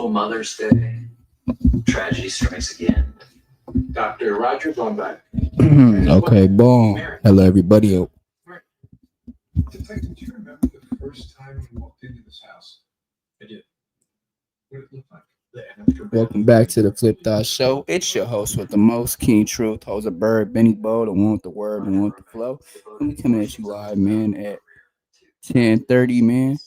Wonderful Mother's Day. Tragedy strikes again. Dr. Roger going back. Okay, boom. Hello, everybody. Detective, do you remember the first time you walked into this house? I did. What did it look like? Welcome back to the Flip Thought Show. It's your host with the most, King Truth, host of Bird, Benny Bo, the one with the word, the one with the flow. And we coming at you live, man, at 10:30, man.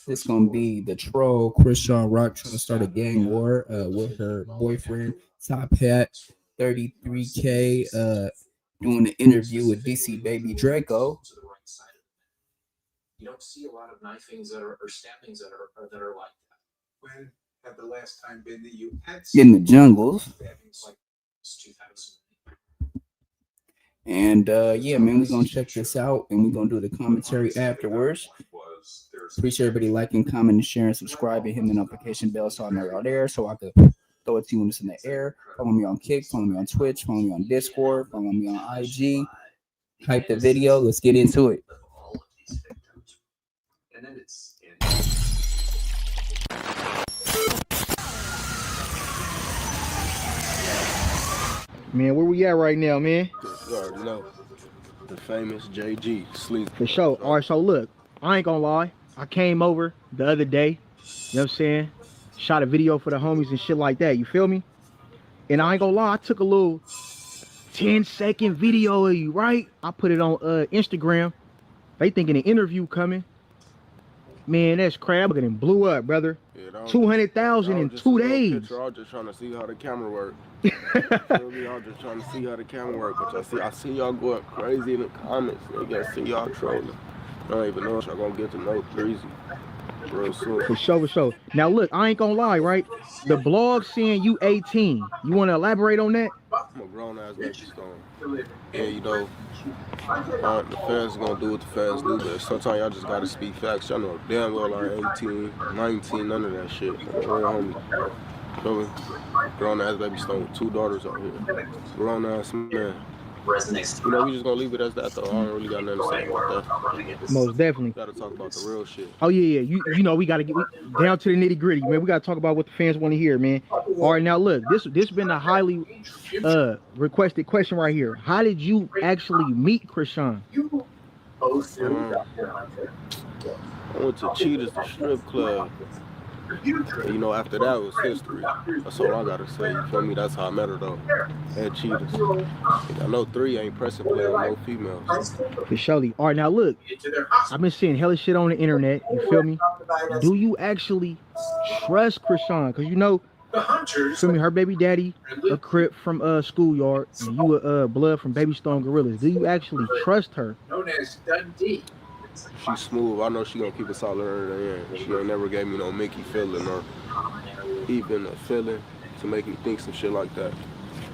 It's gonna be the troll Chrisean Rock trying to start a gang war with her boyfriend Top Hat 33K doing an interview with DC Baby Draco. You don't see a lot of knifings or stabbings that are like that. When had the last time been that you had in the jungles? Like 2000. And yeah, man, we're gonna check this out and we're gonna do the commentary afterwards. Appreciate everybody liking, commenting, sharing, subscribing, hitting the notification bell so I know you're out there so I could throw it to you when it's in the air. Follow me on Kick, follow me on Twitch, follow me on Discord, follow me on IG. Hype the video, let's get into it. And then it's Man, where we at right now, man? You already know. The famous JG, Sleep. For sure. All right, so look, I ain't gonna lie. I came over the other day, you know what I'm saying? Shot a video for the homies and shit like that, you feel me? And I ain't gonna lie, I took a little 10-second video of you, right? I put it on Instagram. They thinking an interview coming. Man, that's crap. Look at him, blew up, brother. Yeah, 200,000 in 2 days. Picture. I was just trying to see how the camera worked. I was just trying to see how the camera worked. But I see y'all going crazy in the comments. I see y'all trolling. I don't even know if y'all gonna get to know Breezy real soon. For sure, for sure. Now look, I ain't gonna lie, right? The blog saying you 18. You want to elaborate on that? I'm a grown ass baby stone. And you know, the fans gonna do what the fans do, but sometimes y'all just gotta speak facts. Y'all know damn well I ain't 18, 19, none of that shit. Homie. Feel me? Grown ass baby stone with 2 daughters out here. Grown ass man. You know, we just gonna leave it as that though. I don't really got nothing to say about that. Most definitely. Gotta talk about the real shit. Oh yeah, yeah. You know we gotta get down to the nitty gritty, man. We gotta talk about what the fans want to hear, man. All right, now look, this been a highly requested question right here. How did you actually meet Chrisean? I went to Cheetah's, the strip club. And, you know, after that was history. That's all I gotta say. You feel me? That's how I met her though. At Cheetah's. I know 3 ain't pressing play on no females. For surely. All right, now look, I've been seeing hella shit on the internet. You feel me? Do you actually trust Chrisean? Cause you know, feel me? Her baby daddy, a Crip from Schoolyard, and you a blood from Baby Stone Gorillas. Do you actually trust her? Known as Dundee. She's smooth. I know she gonna keep it solid in the end. She ain't never gave me no Mickey feeling or even a feeling to make me think some shit like that.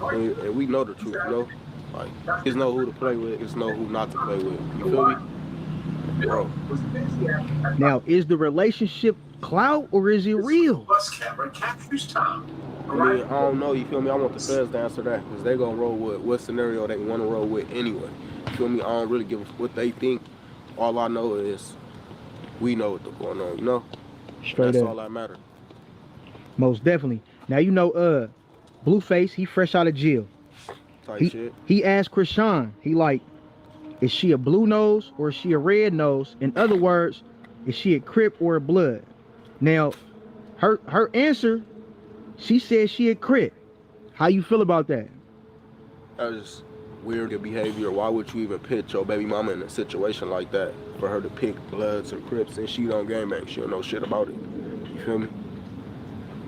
And we know the truth, you know? Like, it's know who to play with, it's know who not to play with. You feel me? Bro. Now, is the relationship clout or is it real? I mean, I don't know, you feel me? I want the fans to answer that because they gonna roll with what scenario they want to roll with anyway. You feel me? I don't really give a what they think. All I know is we know what's going on, you know? Straight That's up. all that matters. Most definitely. Now, you know, Blueface, he fresh out of jail. He asked Chrisean, he like, is she a blue nose or is she a red nose? In other words, is she a Crip or a blood? Now, her answer, she said she a Crip. How you feel about that? That was weird behavior. Why would you even pitch your baby mama in a situation like that for her to pick Bloods or Crips and she don't gangbang? She don't know shit about it. You feel me?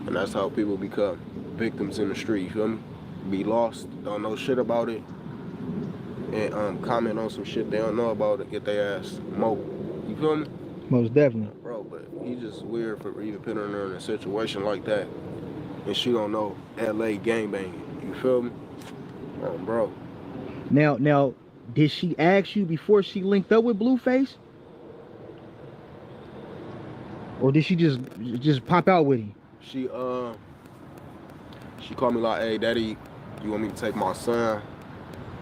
And that's how people become victims in the street. You feel me? Be lost, don't know shit about it, and comment on some shit they don't know about it, get their ass mobile. You feel me? Most definitely. Bro, but he just weird for even putting her in a situation like that and she don't know LA gangbanging. You feel me? Bro. Now, did she ask you before she linked up with Blueface? Or did she just pop out with him? She called me like, hey, daddy, you want me to take my son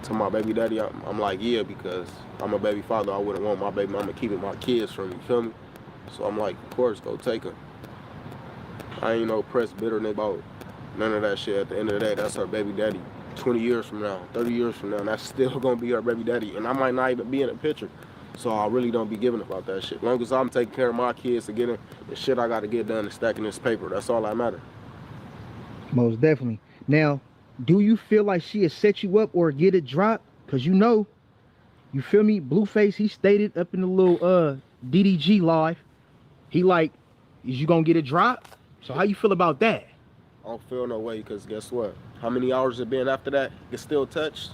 to my baby daddy, I'm like, yeah, because I'm a baby father. I wouldn't want my baby mama keeping my kids from me, you feel me? So I'm like, of course, go take her. I ain't no press bitter about none of that shit. At the end of the day, that's her baby daddy. 20 years from now, 30 years from now, and that's still gonna be her baby daddy. And I might not even be in the picture. So I really don't be giving about that shit. As long as I'm taking care of my kids and getting the shit I gotta get done and stacking this paper, that's all that matter. Most definitely. Now, do you feel like she has set you up or get it dropped? Cause you know, you feel me? Blueface, he stated up in the little DDG live, he like, is you gonna get it dropped? So how you feel about that? I don't feel no way, because guess what? How many hours it been after that? It's still touched.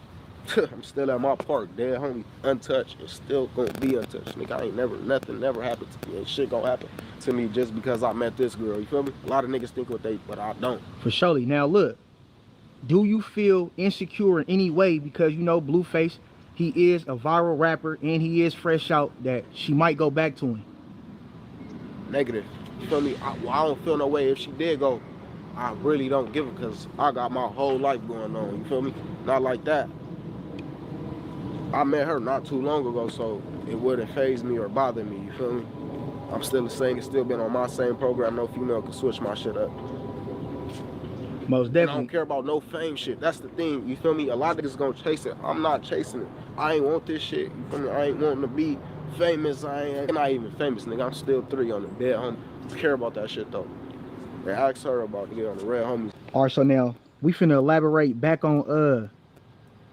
I'm still at my park, dead homie, untouched. It's still gonna be untouched. Nigga, I ain't nothing never happened to me. Ain't shit gonna happen to me just because I met this girl. You feel me? A lot of niggas think what they, but I don't. For surely. Now look, do you feel insecure in any way because you know Blueface, he is a viral rapper and he is fresh out that she might go back to him? Negative. You feel me? I don't feel no way if she did go. I really don't give it because I got my whole life going on. You feel me? Not like that. I met her not too long ago, so it wouldn't faze me or bother me. You feel me? I'm still the same. It's still been on my same program. No female can switch my shit up. Most And I don't definitely. care about no fame shit. That's the thing. You feel me? A lot of niggas gonna chase it. I'm not chasing it. I ain't want this shit. You feel me? I ain't wanting to be famous. I'm not even famous, nigga. I'm still 3 on the bed, homie. I care about that shit though. They asked her about to get on the red homies. All right, so now we finna elaborate back on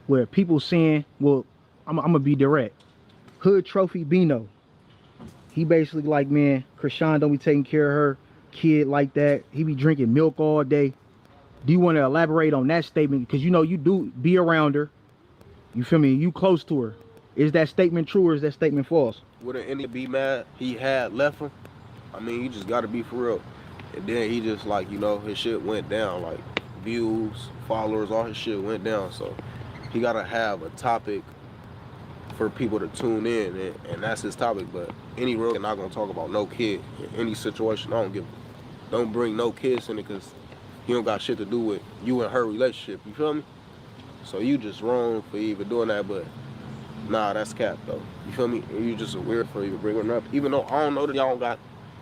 where people saying, well, I'm gonna be direct. Hood Trophy Bino. He basically like, man, Chrisean don't be taking care of her kid like that. He be drinking milk all day. Do you want to elaborate on that statement? Because you know you do be around her. You feel me? You close to her. Is that statement true or is that statement false? Wouldn't any be mad he had left him? I mean, you just gotta be for real. And then he just like, you know, his shit went down. Like views, followers, all his shit went down. So he gotta have a topic for people to tune in, and that's his topic. But any real not gonna talk about no kid in any situation. I don't bring no kids in it because you don't got shit to do with you and her relationship. You feel me? So you just wrong for even doing that. But nah, that's cap though. You feel me? And you just weird for even bringing her up. Even though I don't know that y'all I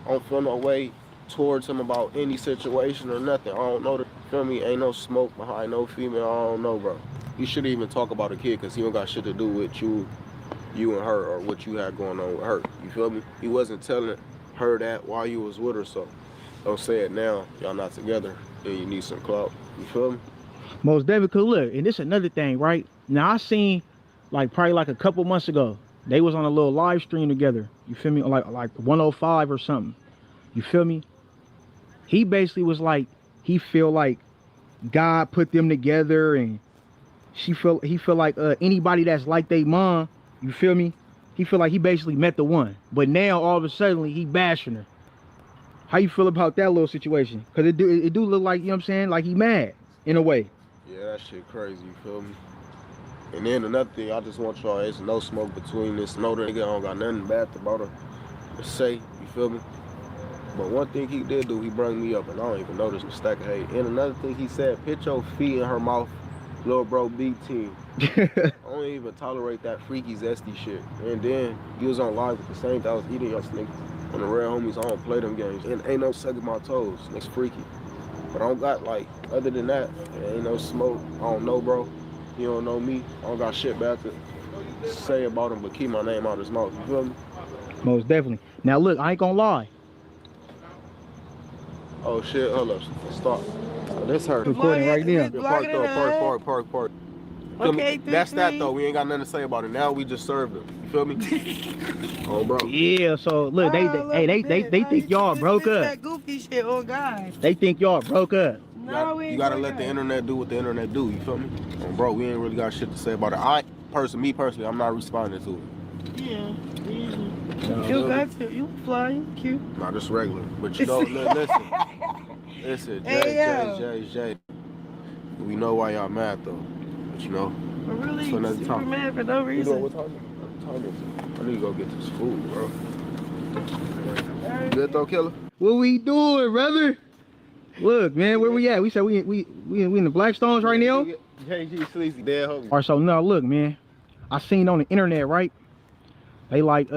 don't feel no way towards him about any situation or nothing. I don't know that. You feel me? Ain't no smoke behind no female. I don't know, bro. You shouldn't even talk about a kid because he don't got shit to do with you and her or what you had going on with her. You feel me? He wasn't telling her that while you was with her, so don't say it now. Y'all not together and you need some clout. You feel me? Most definitely. Cause look, and this another thing, right? Now I seen like probably like a couple months ago, they was on a little live stream together. You feel me? Like 105 or something. You feel me? He basically was like, he feel like God put them together and he feel like anybody that's like they mom, you feel me? He feel like he basically met the one. But now all of a sudden he bashing her. How you feel about that little situation? Cause it do look like, you know what I'm saying, like he mad in a way. Yeah, that shit crazy, you feel me? And then another thing, I just want y'all, there's no smoke between this. No, that nigga don't got nothing bad about her to say, you feel me? But one thing he did do, he brought me up, and I don't even know this stack of hate. And another thing he said, put your feet in her mouth, little bro, big team. I don't even tolerate that freaky zesty shit. And then he was on live with the same thing I was eating y'all niggas on the real homies. I don't play them games. And ain't no sucking my toes. It's freaky. But I don't got like, other than that, there ain't no smoke. I don't know, bro. You don't know me. I don't got shit bad to say about him, but keep my name out of his mouth. You feel me? Most definitely. Now look, I ain't gonna lie. Oh shit, hold up. Stop. Oh, this hurt. Recording right now. Park though, park. Okay, That's that though. We ain't got nothing to say about it. Now we just served them. You feel me? Oh, bro. Yeah, so look, they think y'all broke up. That goofy shit, oh God. They think y'all broke up. No, we You ain't gotta broke let the up. internet do what the internet do. You feel me? Oh, bro, we ain't really got shit to say about it. Me personally, I'm not responding to it. Yeah, you got to. You fly, you cute. Not just regular. But you know, listen, Hey, Jay. We know why y'all mad though. But you know. I'm really So another super time. mad for no You know reason. what time is it? I need to go get this food, bro. You good though, killer? What we doing, brother? Look, man, where we at? We said we in the Blackstones right now. JG Sleazy, dead homie. All right, so now look, man. I seen on the internet, right? They like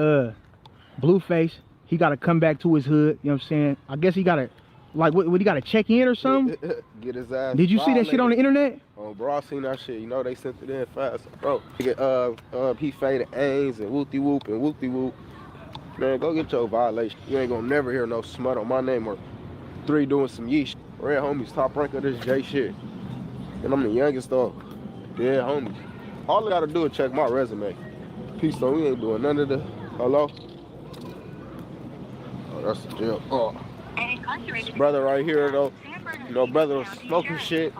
Blueface. He got to come back to his hood. You know what I'm saying? I guess he got to, like, what he got to check in or something? Get his ass. Did you see that shit on the internet? Oh, bro, I seen that shit. You know they sent it in fast, bro. He faded Ains and whoopty whoop and whoopty whoop. Man, go get your violation. You ain't gonna never hear no smut on my name or 3 doing some yeesh. Red homies, top rank of this J shit. And I'm the youngest dog. Yeah, homies. All I gotta do is check my resume. Peace, though, we ain't doing none of the. Hello? Oh, that's the jail. Oh. This brother right here, though. You know, brother was smoking shit.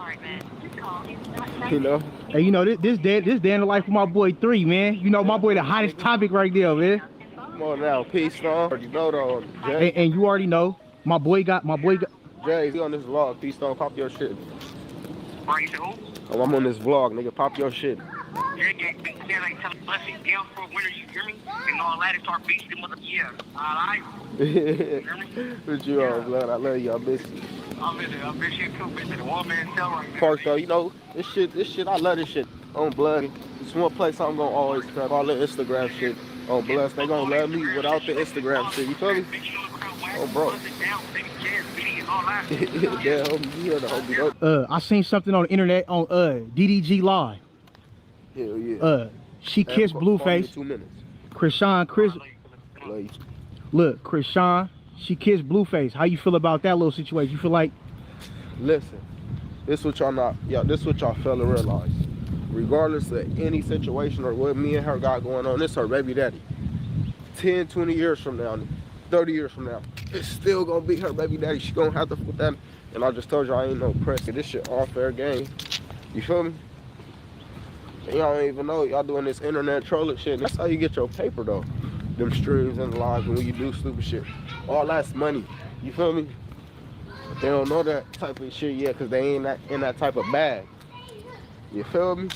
You know? Hey, you know, this day in the life of my boy 3, man. You know, my boy the hottest topic right there, man. Come on now, peace, though. You know, though. Jay. And you already know, my boy got. Jay, he on this vlog. Peace, though. Pop your shit. Are you who? Oh, I'm on this vlog, nigga. Pop your shit. You're like telling blessings down for winter, you hear me? And all that, start beating them with yeah. Alright? What you on, blood? I love you. I miss you. I miss you too, bitch. The one man tell right now. Park though, you know, this shit, I love this shit. On blood. It's one place I'm gonna always prep. All the Instagram shit. On blood. They gonna love me without the Instagram shit. You feel me? Oh, bro. Yeah, homie, you hear the homie. I seen something on the internet on DDG Live. Hell yeah. She kissed Blueface. 2 minutes. Chrisean, look, Chrisean, she kissed Blueface. How you feel about that little situation? You feel like? Listen, this what y'all fail to realize. Regardless of any situation or what me and her got going on, this her baby daddy. 10, 20 years from now, 30 years from now, it's still gonna be her baby daddy. She gonna have to put that. And I just told you I ain't no press. This shit all fair game. You feel me? Y'all don't even know y'all doing this internet trolling shit. That's how you get your paper though. Them streams and lives and when you do stupid shit. All that's money. You feel me? But they don't know that type of shit yet because they ain't in that type of bag. You feel me?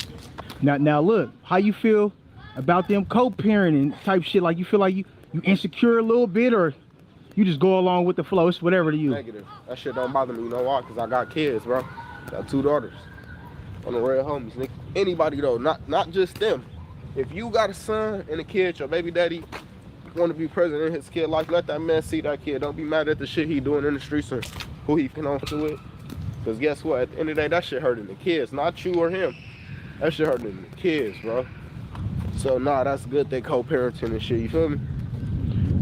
Now look, how you feel about them co-parenting type shit? Like you feel like you insecure a little bit or you just go along with the flow? It's whatever to you. Negative. That shit don't bother me. You know why? Because I got kids, bro. Got 2 daughters. On the real homies, nigga. Anybody though, not just them. If you got a son and a kid, your baby daddy want to be present in his kid life, let that man see that kid. Don't be mad at the shit he doing in the streets or who he can on to it. Because guess what? At the end of the day, that shit hurting the kids, not you or him. That shit hurting the kids, bro. So nah, that's good they co-parenting and shit. You feel me?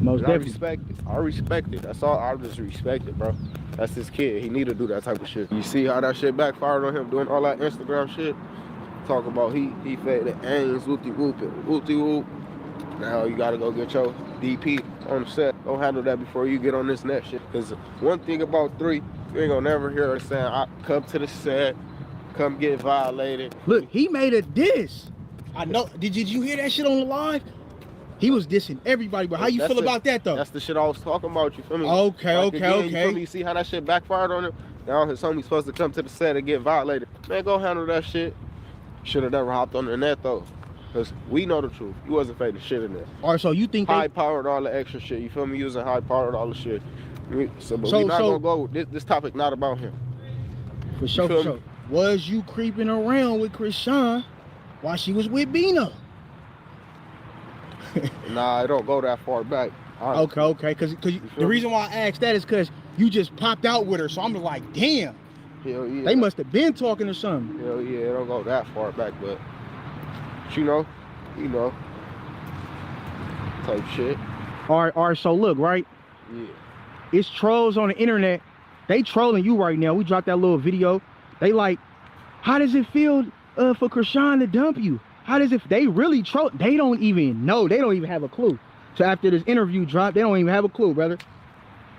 Most I definitely. respect it. I respect it. That's all. I just respect it, bro. That's his kid. He need to do that type of shit. You see how that shit backfired on him doing all that Instagram shit? Talk about he faded Ains, whoopty whoop, whoopty whoop. Now you gotta go get your DP on the set. Don't handle that before you get on this net shit. Cause one thing about 3, you ain't gonna never hear her saying, I come to the set, come get violated. Look, he made a diss. I know. Did you hear that shit on the live? He was dissing everybody, but how you feel about that though? That's the shit I was talking about, you feel me? Okay, like, okay, again, okay. You feel me? You see how that shit backfired on him? Now his homie's supposed to come to the set and get violated. Man, go handle that shit. Should have never hopped on the net though. Cause we know the truth. You wasn't fading shit in there. All right, so you think High powered all the extra shit. You feel me? Using high powered all the shit. But we not gonna go. This topic not about him. For sure, for sure. Was you creeping around with Chrisean while she was with Bino? Nah, it don't go that far back. Okay. Cause the reason why I asked that is cause you just popped out with her, so I'm like, damn. Hell yeah. They must have been talking or something. Hell yeah, it don't go that far back, but you know, type shit. All right. So look, right? Yeah. It's trolls on the internet. They trolling you right now. We dropped that little video. They like, how does it feel for Chrisean to dump you? How does it? They really troll. They don't even know. They don't even have a clue. So after this interview dropped, they don't even have a clue, brother.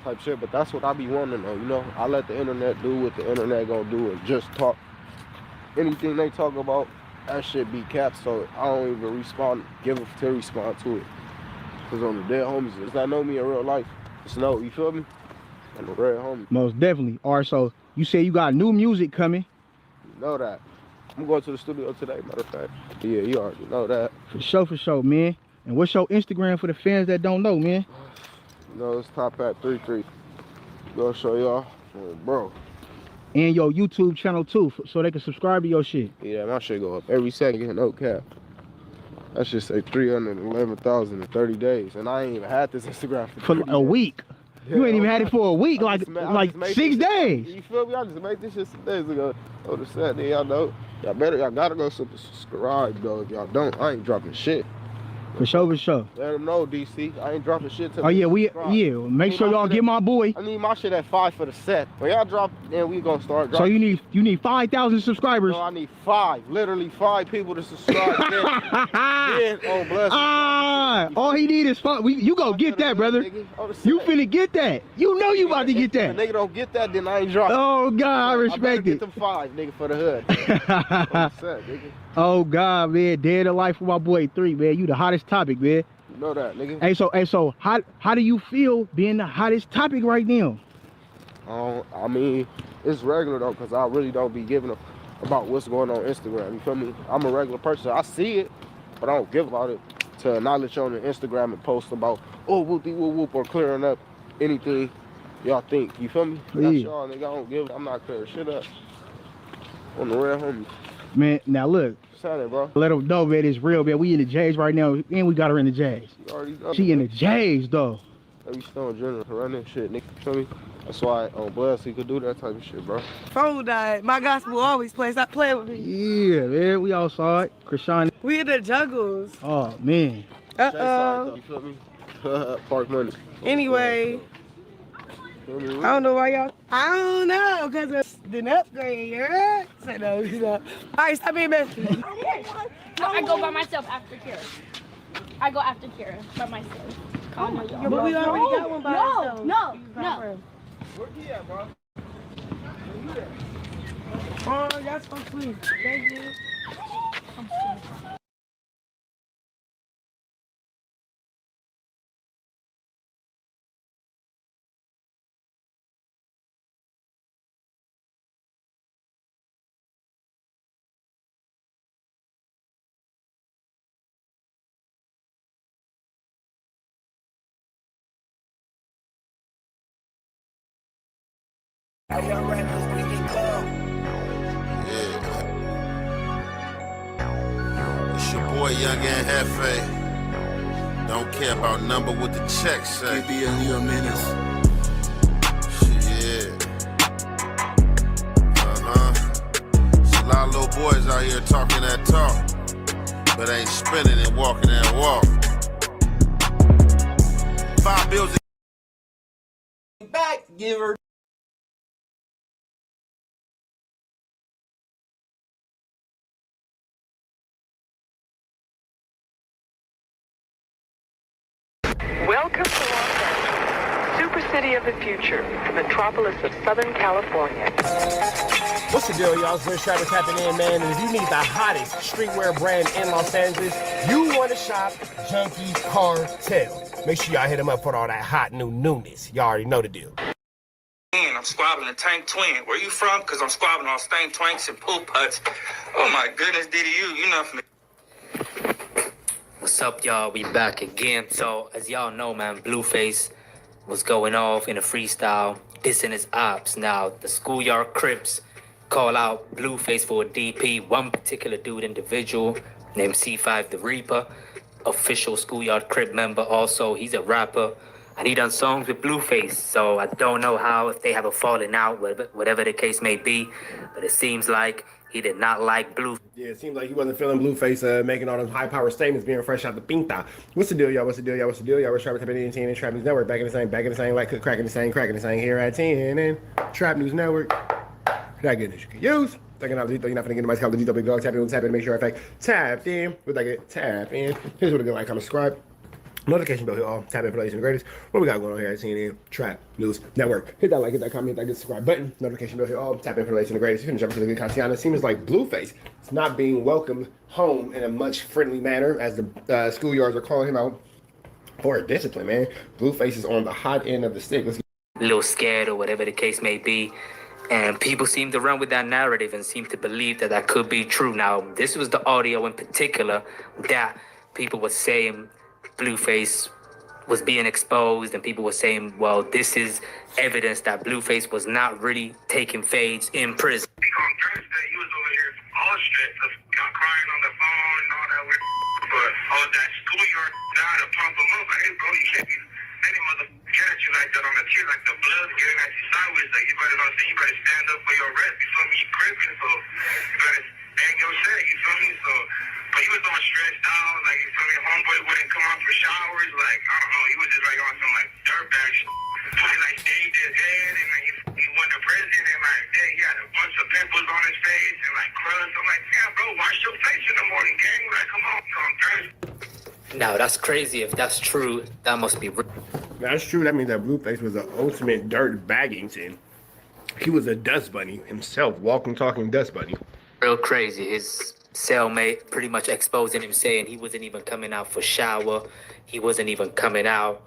Type shit, but that's what I be wanting though. You know, I let the internet do what the internet gonna do and just talk. Anything they talk about, that shit be capped. So I don't even respond, give a to respond to it. Cause on the dead homies, it's not know me in real life. It's no, you feel me? And the real homies. Most definitely. All right, so you say you got new music coming. You know that. I'm going to the studio today, matter of fact. Yeah, you already know that. For sure, man. And what's your Instagram for the fans that don't know, man? You know, it's top at 33. Gonna show y'all. Oh, bro. and your YouTube channel too, so they can subscribe to your shit. Yeah, my shit go up every second, no cap. That should say 311,000 in 30 days, and I ain't even had this Instagram For 30 a days. week. Yeah, You ain't even had it for a week, I just made 6 this shit- days. You feel me? I just made this shit some days ago. Oh, the sad thing, y'all know. Y'all gotta go subscribe though. If y'all don't, I ain't dropping shit. For sure. Let them know, DC. I ain't dropping shit till Oh yeah, subscribe. make sure y'all get my boy. I need my shit at 5 for the set. When y'all drop, then we gonna start So dropping. you need 5,000 subscribers. No, I need 5, literally 5 people to subscribe. then on bless. All he need is 5. You go get that, brother. You finna get that. You know you about to get If that. the nigga don't get that, then I ain't dropping. Oh God, I respect Get it. them 5, nigga, for the hood. On the set, nigga. Oh God, man, dead to life for my boy 3, man. You the hottest topic, man. You know that, nigga. Hey, so how do you feel being the hottest topic right now? I mean, it's regular though, cause I really don't be giving about what's going on Instagram. You feel me? I'm a regular person. I see it, but I don't give about it to acknowledge on the Instagram and post about whoopty whoop whoop or clearing up anything y'all think. You feel me? That's Yeah. y'all, nigga. I don't give. I'm not clearing shit up. On the real, homie. Man, now look, Saturday, bro. let them know, man, it's real, man. We in the J's right now, and we got her in the J's. You already know. She in the J's, though. Every stone general running shit, nigga. You feel me? That's why on Bless he could do that type of shit, bro. Phone died. My gospel always plays. Stop playing with me. Yeah, man, we outside. Chrisean. We in the juggles. Oh, man. Uh-oh. You feel me? Park money. Anyway, Feel me? I don't know why y'all. I don't know, because it's an upgrade, right? So, no. All right, stop being messy. I go by myself after Kira. I go after Kira by myself. But we already got one by ourselves. No. Where he at, bro? Oh, that's so sweet. Thank you. It's your boy Young and Hefe. Don't care about number what the check say. You a menace. Yeah. It's a lot of little boys out here talking that talk, but ain't spinning and walking that walk. 5 bills Back, giver. Welcome to Los Angeles, super city of the future, metropolis of Southern California. What's the deal, y'all? It's Rich Travis tapping in, man. And if you need the hottest streetwear brand in Los Angeles, you want to shop Junkie Cartel. Make sure y'all hit them up for all that hot new newness. Y'all already know the deal. I'm squabbling a Tank Twin. Where you from? Because I'm squabbling on Stank Twanks and Pool Putts. Oh my goodness, DDU, you know from the... What's up, y'all? We back again. So, as y'all know, man, Blueface was going off in a freestyle, dissing his ops. Now, the Schoolyard Crips call out Blueface for a DP. One particular dude, individual, named C5 the Reaper, official Schoolyard Crip member. Also, he's a rapper, and he done songs with Blueface. So, I don't know if they have a falling out, whatever the case may be, but it seems like he did not like Blueface. Yeah, it seems like he wasn't feeling Blueface making all those high-powered statements, being fresh out the pinta. What's the deal, y'all? What's the deal, y'all? What's the deal, y'all? We're Trap News and Trap News Network. Back in the same, like cracking the same here at 10 and Trap News Network. That good news you can use. You're not going to get anybody's called the Big Dog. Tap in, make sure I tapped in. With like it, tap in. Here's what it go like, comment, subscribe. Notification bell, hit all. Tap in for the latest and greatest. What we got going on here at CNN Trap News Network? Hit that like, hit that comment, hit that good subscribe button. Notification bell, hit all. Tap in for the latest and the greatest. You're gonna jump into the good content. It seems like Blueface is not being welcomed home in a much friendly manner, as the schoolyards are calling him out for discipline. Man, Blueface is on the hot end of the stick. Let's A little scared or whatever the case may be. And people seem to run with that narrative and seem to believe that could be true. Now, this was the audio in particular that people were saying Blueface was being exposed, and people were saying, well, this is evidence that Blueface was not really taking fades in prison. He was over here all stressed, crying on the phone and all that weird. But all that schoolyard guy to pump him up, like, hey, bro, you can't be any motherfucker catch you like that on the tear, like the blood getting at you sideways. Like, you better not say, you better stand up for your rest. You feel me? You crippin', so you better hang your shit. You feel me? So, but he was all stressed out. Like, you feel me? Homeboy wouldn't come out for showers. Like, I don't know. He was just like on some like dirtbag shit. He like shaved his head, and then he went to prison, and like, hey, he had a bunch of pimples on his face and like crusts. I'm like, damn, bro, wash your face in the morning, gang. Like, come on, I'm thirsty. Now, that's crazy. If that's true, that must be real. That's true. That means that Blueface was the ultimate dirt baggington. He was a dust bunny himself, walking, talking dust bunny. Real crazy. His cellmate pretty much exposing him, saying he wasn't even coming out for shower. He wasn't even coming out,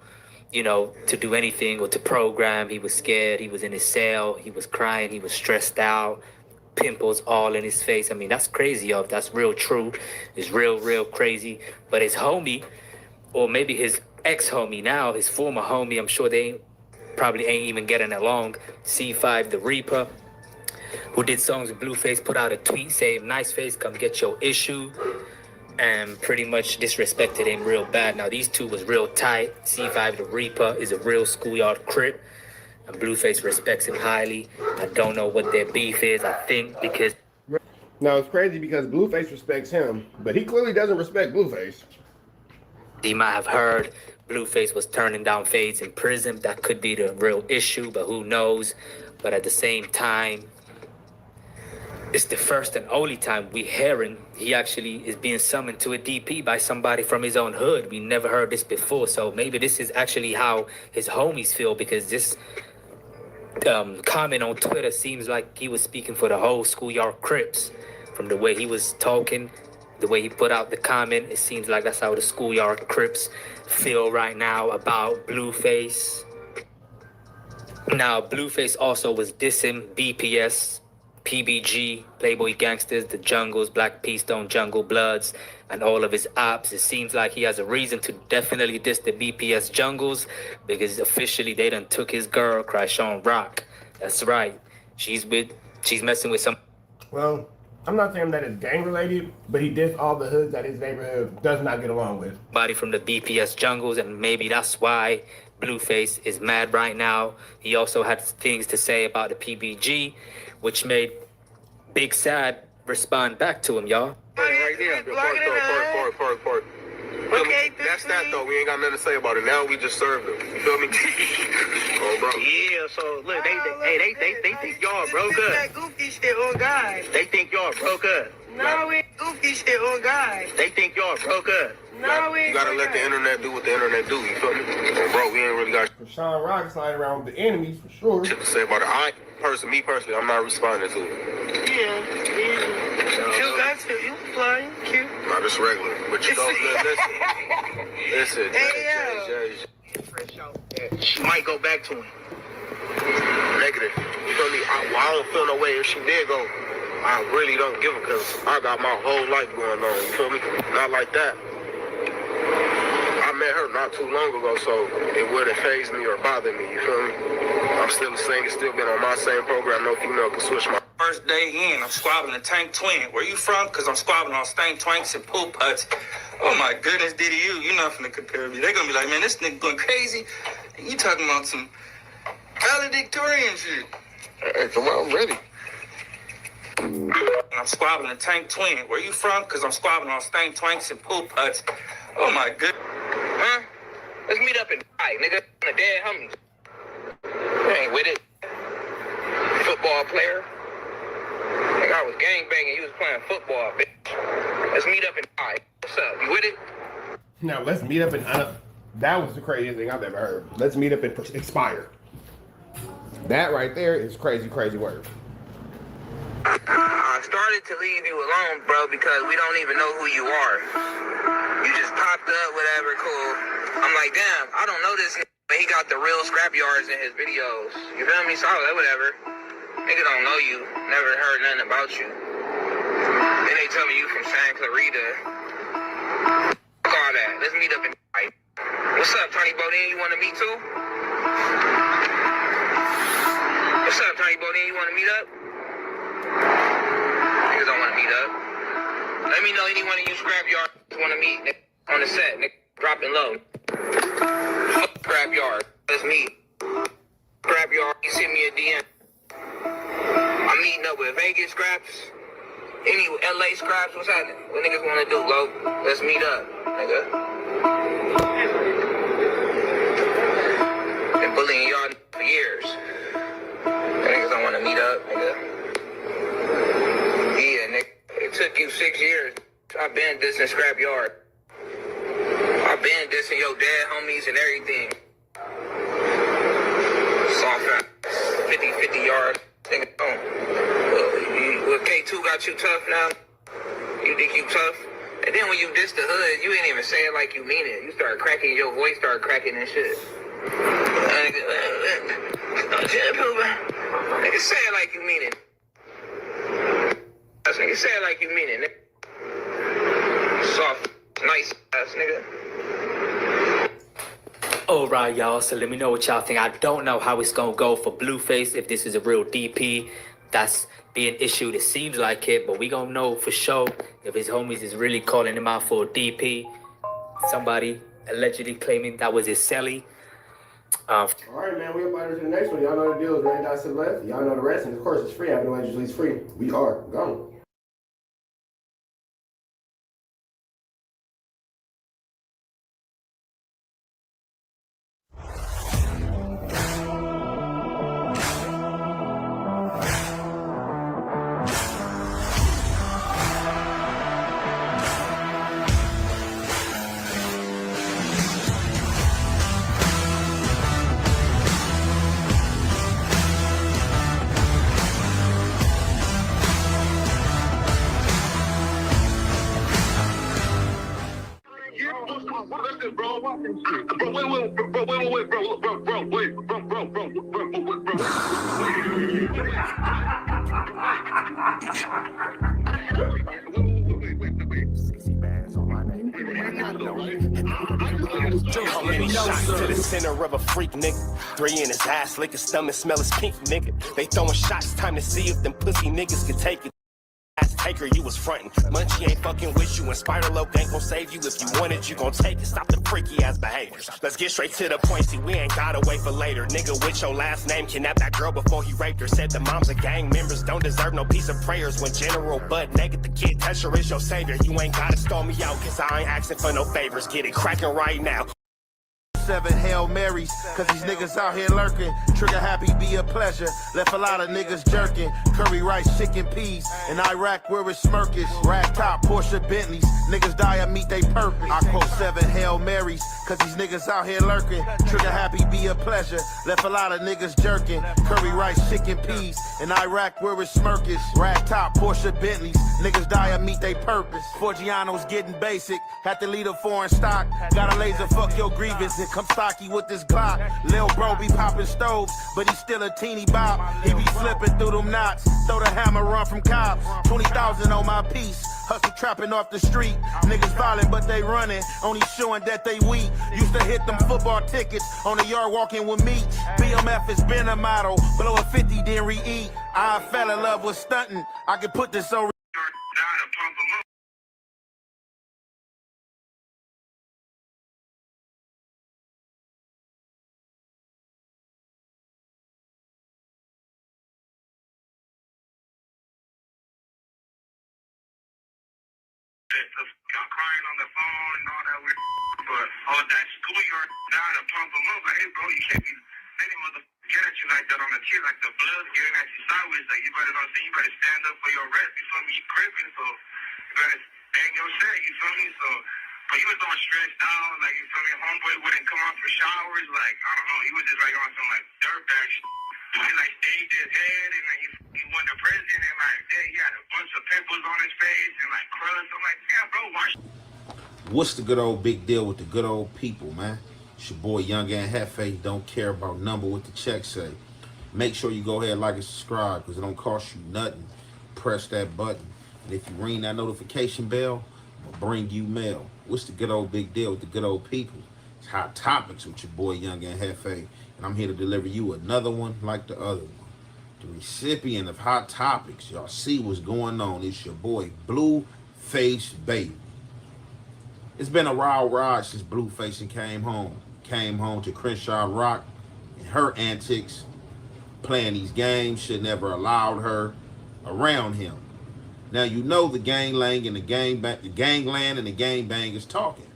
you know, to do anything or to program. He was scared. He was in his cell. He was crying. He was stressed out. Pimples all in his face. I mean, that's crazy, yo. If that's real true, it's real crazy. But his homie, or maybe his ex-homie now, his former homie, I'm sure they probably ain't even getting along. C5 the Reaper, who did songs with Blueface, put out a tweet saying, "Nice face, come get your issue," and pretty much disrespected him real bad. Now, these two was real tight. C5 the Reaper is a real schoolyard crip, and Blueface respects him highly. I don't know what their beef is. I think because... Now, it's crazy because Blueface respects him, but he clearly doesn't respect Blueface. he might have heard Blueface was turning down fades in prison. That could be the real issue, but who knows? But at the same time, it's the first and only time we hearing he actually is being summoned to a DP by somebody from his own hood. We never heard this before, so maybe this is actually how his homies feel, because this comment on Twitter seems like he was speaking for the whole schoolyard Crips. From the way he was talking, the way he put out the comment, it seems like that's how the schoolyard Crips feel right now about Blueface. Now, Blueface also was dissing BPS, PBG, Playboy Gangsters, The Jungles, Black P Stone, Jungle Bloods, and all of his ops. It seems like he has a reason to definitely diss the BPS Jungles, because officially they done took his girl, Chrisean Rock. That's right. She's messing with some... Well, I'm not saying that it's gang related, but he dissed all the hoods that his neighborhood does not get along with. Body from the BPS Jungles, and maybe that's why Blueface is mad right now. He also had things to say about the PBG, which made Big Sad respond back to him, y'all. Right there. Park. Okay, that's that though. We ain't got nothing to say about it. Now we just served them. You feel me? Oh, bro. Yeah, so look, they think y'all broke up. That goofy shit on God. They think y'all broke up. No, we ain't goofy shit on God. They think y'all broke up. No, we ain't. You gotta let the internet do what the internet do. You feel me? Oh, bro, we ain't really got Chrisean Rock sliding around with the enemies for sure. shit to say about it. Me personally, I'm not responding to it. Yeah. You got to. You flying. Cute. Not just regular. But you don't listen. Jay. She might go back to him. Negative. You feel me? I don't feel no way if she did go. I really don't give a, because I got my whole life going on. You feel me? Not like that. I met her not too long ago, so it wouldn't faze me or bother me. You feel me? I'm still the same. It's still been on my same program. No female can switch my... First day in, I'm squabbling a Tank Twin. Where you from? Because I'm squabbling on Stank Twanks and Pool Putts. Oh my goodness, DDU, you're not finna compare me. They're gonna be like, man, this nigga going crazy. And you talking about some valedictorian shit. Hey, come on, I'm ready. And I'm squabbling a Tank Twin. Where you from? Because I'm squabbling on Stank Twanks and Pool Putts. Oh my goodness. Huh? Let's meet up and die, nigga. The dead homies. You ain't with it. Football player. Nigga, I was gangbanging. You was playing football, bitch. Let's meet up and die. What's up? You with it? Now let's meet up and that was the craziest thing I've ever heard. Let's meet up and expire. That right there is crazy word. I started to leave you alone, bro, because we don't even know who you are. You just popped up, whatever, cool. I'm like, damn, I don't know this nigga, but he got the real scrap yards in his videos. You feel me? So I was like, whatever. Nigga don't know you. Never heard nothing about you. Then they tell me you from Santa Clarita. Fuck all that. Let's meet up and fight. What's up, Tony Bodine? You want to meet too? What's up, Tony Bodine? You want to meet up? Niggas don't want to meet up. Let me know anyone of you scrapyard want to meet on the set. Nigga, dropping low. Scrapyard. Let's meet. Scrapyard. You send me a DM. I'm meeting up with Vegas scraps. Any LA scraps. What's happening? What niggas want to do, Lo? Let's meet up, nigga. Been bullying y'all for years. Niggas don't want to meet up, nigga. Yeah, nigga. It took you 6 years. I've been dissing Scrapyard. I've been dissing your dad homies and everything. Soft out. 50-50 yards. Nigga, well, K2 got you tough now. You think you tough? And then when you diss the hood, you ain't even say it like you mean it. You start cracking, your voice start cracking and shit. Nigga, say it like you mean it. Nigga, say it like you mean it, nigga. Soft, nice ass nigga. Alright, y'all, so let me know what y'all think. I don't know how it's gonna go for Blueface, if this is a real DP that's being issued. It seems like it, but we gonna know for sure if his homies is really calling him out for a DP. Somebody allegedly claiming that was his celly. All right, man, we're about to the next one. Y'all know the deal is rain dots to the left. Y'all know the rest, and of course it's free. Avenue Angels leads free. We are gone. How many shots to the center of a freak, nigga? 3 in his ass, lick his stomach, smell his pink, nigga. They throwing shots, time to see if them pussy niggas can take it. Ass taker, you was frontin'. Munchie ain't fucking with you, and Spider Loc ain't gon' save you. If you want it, you gon' take it. Stop the freaky ass behaviors. Let's get straight to the point. See, we ain't gotta wait for later. Nigga with your last name kidnapped that girl before he raped her. Said the moms of gang members don't deserve no piece of prayers. When General Bud naked, the kid Tesher is your savior. You ain't gotta stall me out, cause I ain't asking for no favors. Get it cracking right now. 7 Hail Marys, cause these niggas out here lurking. Trigger happy be a pleasure. Left a lot of niggas jerking. Curry rice, chicken peas. In Iraq where it's smirkish. Rag top, Porsche Bentleys. Niggas die and meet they purpose. I quote 7 Hail Marys, cause these niggas out here lurking. Trigger happy be a pleasure. Left a lot of niggas jerking. Curry rice, chicken peas. In Iraq where it's smirkish. Rag top, Porsche Bentleys. Niggas die and meet they purpose. Forgiano's getting basic. Had to lead a foreign stock. Got a laser, fuck your grievance. Come stocky with this Glock. Lil bro be popping stoves, but he still a teeny bop. He be slipping through them knots. Throw the hammer, run from cops. 20,000 on my piece. Hustle trapping off the street. Niggas violent, but they running. Only showing that they weak. Used to hit them football tickets on the yard walking with me. BMF has been a model. Below a 50 didn't re-eat. I fell in love with stunting. I could put this on. Crying on the phone and all that weird, but all that schoolyard down to pump them up. Like, hey, bro, you can't be any motherfucker get at you like that on the tear, like the blood getting at you sideways. Like, you better not see, you better stand up for your rest. You feel me? You crippin', so you better stand your shit. You feel me? So, but he was all stressed out. Like, you feel me? Homeboy wouldn't come out for showers. Like, I don't know. He was just like on some like dirtbag shit. He like shaved his head and then he went to prison and like he had a bunch of pimples on his face and like crust. I'm like, damn, bro, why? What's the good old big deal with the good old people, man? It's your boy Young and Hefe. Don't care about number what the check say. Make sure you go ahead, like and subscribe, because it don't cost you nothing. Press that button. And if you ring that notification bell, I'll bring you mail. What's the good old big deal with the good old people? It's Hot Topics with your boy Young and Hefe, and I'm here to deliver you another one like the other one. The recipient of Hot Topics, y'all see what's going on. It's your boy Blueface Baby. It's been a wild ride since Blueface and came home to Chrisean Rock and her antics, playing these games. Should never allowed her around him. Now you know the gangland and the gangbang is talking.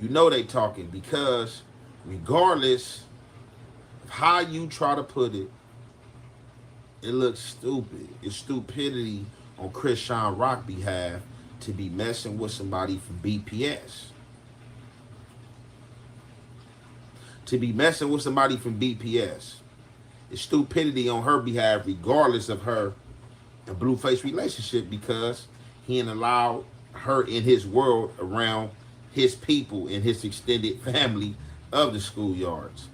You know they talking because regardless of how you try to put it, it looks stupid. It's stupidity on Chrisean Rock behalf to be messing with somebody from BPS. To be messing with somebody from BPS. It's stupidity on her behalf regardless of her and Blueface relationship because he ain't allowed her in his world around his people and his extended family of the schoolyards.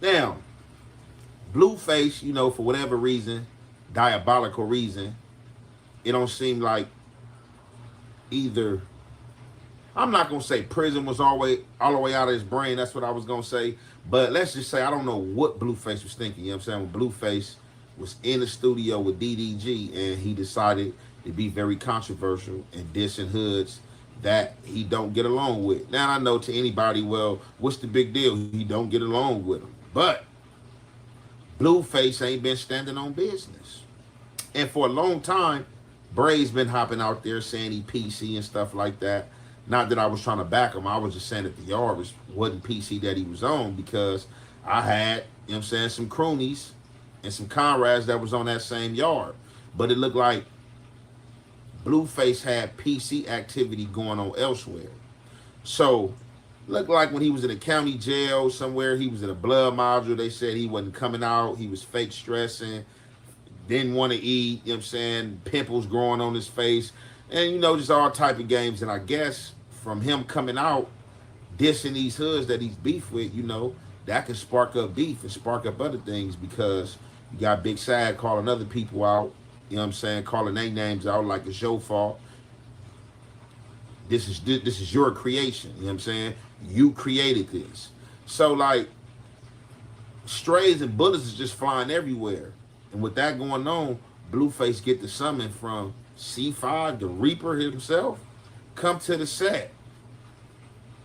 Now, Blueface, you know, for whatever reason, diabolical reason, it don't seem like either, I'm not going to say prison was all the way out of his brain. That's what I was going to say. But let's just say I don't know what Blueface was thinking. You know what I'm saying? When Blueface was in the studio with DDG and he decided to be very controversial and dissing hoods that he don't get along with. Now I know to anybody, well, what's the big deal? He don't get along with him. But Blueface ain't been standing on business. And for a long time, Bray's been hopping out there saying he PC and stuff like that. Not that I was trying to back him. I was just saying that the yard wasn't PC that he was on because I had, you know what I'm saying, some cronies and some comrades that was on that same yard. But it looked like Blueface had PC activity going on elsewhere. So, looked like when he was in a county jail somewhere, he was in a blood module. They said he wasn't coming out. He was fake stressing, didn't want to eat, you know what I'm saying, pimples growing on his face. And, you know, just all type of games. And I guess from him coming out, dissing these hoods that he's beef with, you know, that can spark up beef and spark up other things because you got Big Sad calling other people out, you know what I'm saying, calling their names out like it's your fault. This is your creation, you know what I'm saying? You created this. So, like, strays and bullets is just flying everywhere. And with that going on, Blueface get the summon from C5, the Reaper himself. Come to the set.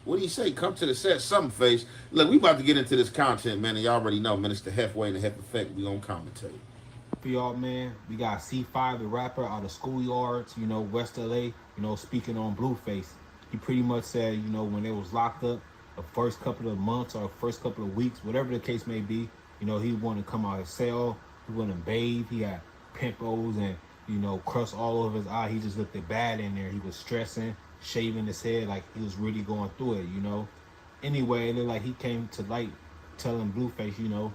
What do you say? Come to the set, something face. Look, we about to get into this content, man, and y'all already know, man, it's the Hefway and the Hef Effect. We gonna commentate. For y'all, man, we got C5, the rapper out of schoolyards, you know, West LA, you know, speaking on Blueface. He pretty much said, you know, when they was locked up, the first couple of months or first couple of weeks, whatever the case may be, you know, he wanted to come out of his cell, he wanted to bathe, he had pimples and, you know, crust all over his eye. He just looked bad in there. He was stressing, shaving his head, like he was really going through it, you know. Anyway, it looked like he came to light telling Blueface, you know,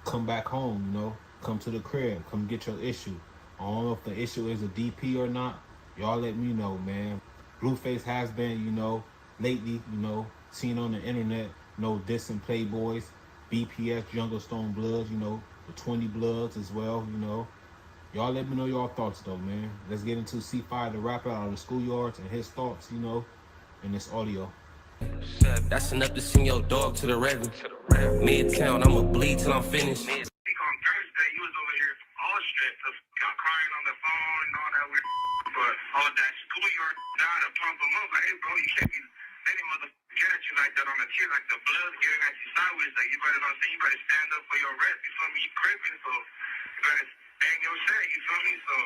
come back home, you know, come to the crib, come get your issue. I don't know if the issue is a DP or not. Y'all let me know, man. Blueface has been, you know, lately, you know, seen on the internet, you know, dissing Playboys, BPS, Jungle Stone Bloods, you know, the 20 Bloods as well, you know. Y'all let me know your thoughts, though, man. Let's get into C5, the rapper out of the schoolyards, and his thoughts, you know, in this audio. That's enough to send your dog to the revenue. Midtown, I'ma bleed till I'm finished. Crying on the phone and all that weird, but all that schoolyard down to pump him up. Like, hey, bro, you can't be any motherfucker get at you like that on the tear, like the blood getting at you sideways. Like, you better not say, you better stand up for your rep. You feel me? You crippin', so you better bang your shit. You feel me? So,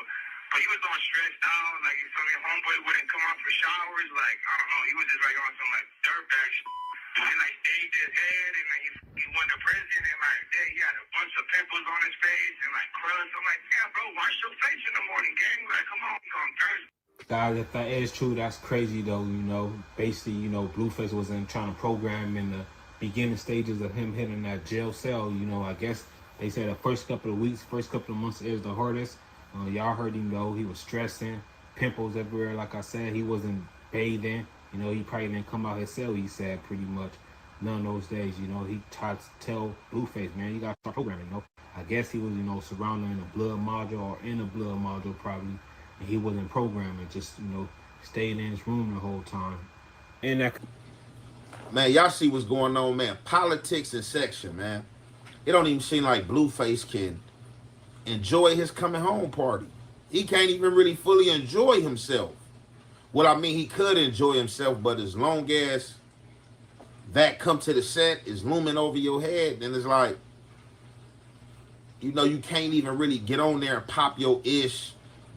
but he was all stressed out. Like, you feel me? Homeboy wouldn't come out for showers. Like, I don't know. He was just like on some like dirtbag shit. And like shaved his head, and then he went to prison, and like he had a bunch of pimples on his face and like crust. I'm like, damn, bro, wash your face in the morning, gang. Like, come on, you on Thursday. Guys, if that is true, that's crazy though, you know. Basically, you know, Blueface wasn't trying to program in the beginning stages of him hitting that jail cell. You know, I guess they said the first couple of weeks, first couple of months is the hardest. Y'all heard him though, he was stressing, pimples everywhere. Like I said, he wasn't bathing. You know, he probably didn't come out his cell, he said, pretty much. None of those days, you know, he tried to tell Blueface, man, you got to start programming, you know. I guess he was, you know, surrounding a blood module or in a blood module probably. And he wasn't programming, just, you know, stayed in his room the whole time. And that... Man, y'all see what's going on, man. Politics and section, man. It don't even seem like Blueface can enjoy his coming home party. He can't even really fully enjoy himself. Well, I mean, he could enjoy himself, but as long as that come to the set is looming over your head, then it's like, you know, you can't even really get on there and pop your ish,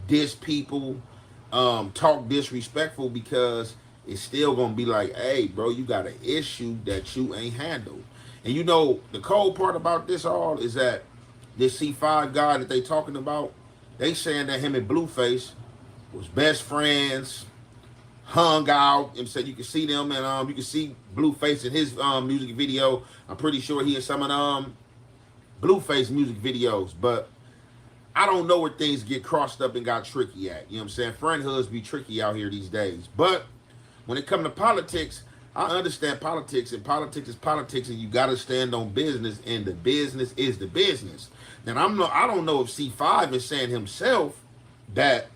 diss people, talk disrespectful, because it's still gonna be like, hey, bro, you got an issue that you ain't handled. And you know, the cold part about this all is that this C5 guy that they talking about, they saying that him and Blueface was best friends, hung out, and said you can see them, and you can see Blueface in his music video. I'm pretty sure he in some of Blueface music videos, but I don't know where things get crossed up and got tricky at. You know what I'm saying? Friendhoods be tricky out here these days. But when it comes to politics, I understand politics, and politics is politics, and you got to stand on business, and the business is the business. Now, I don't know if C5 is saying himself that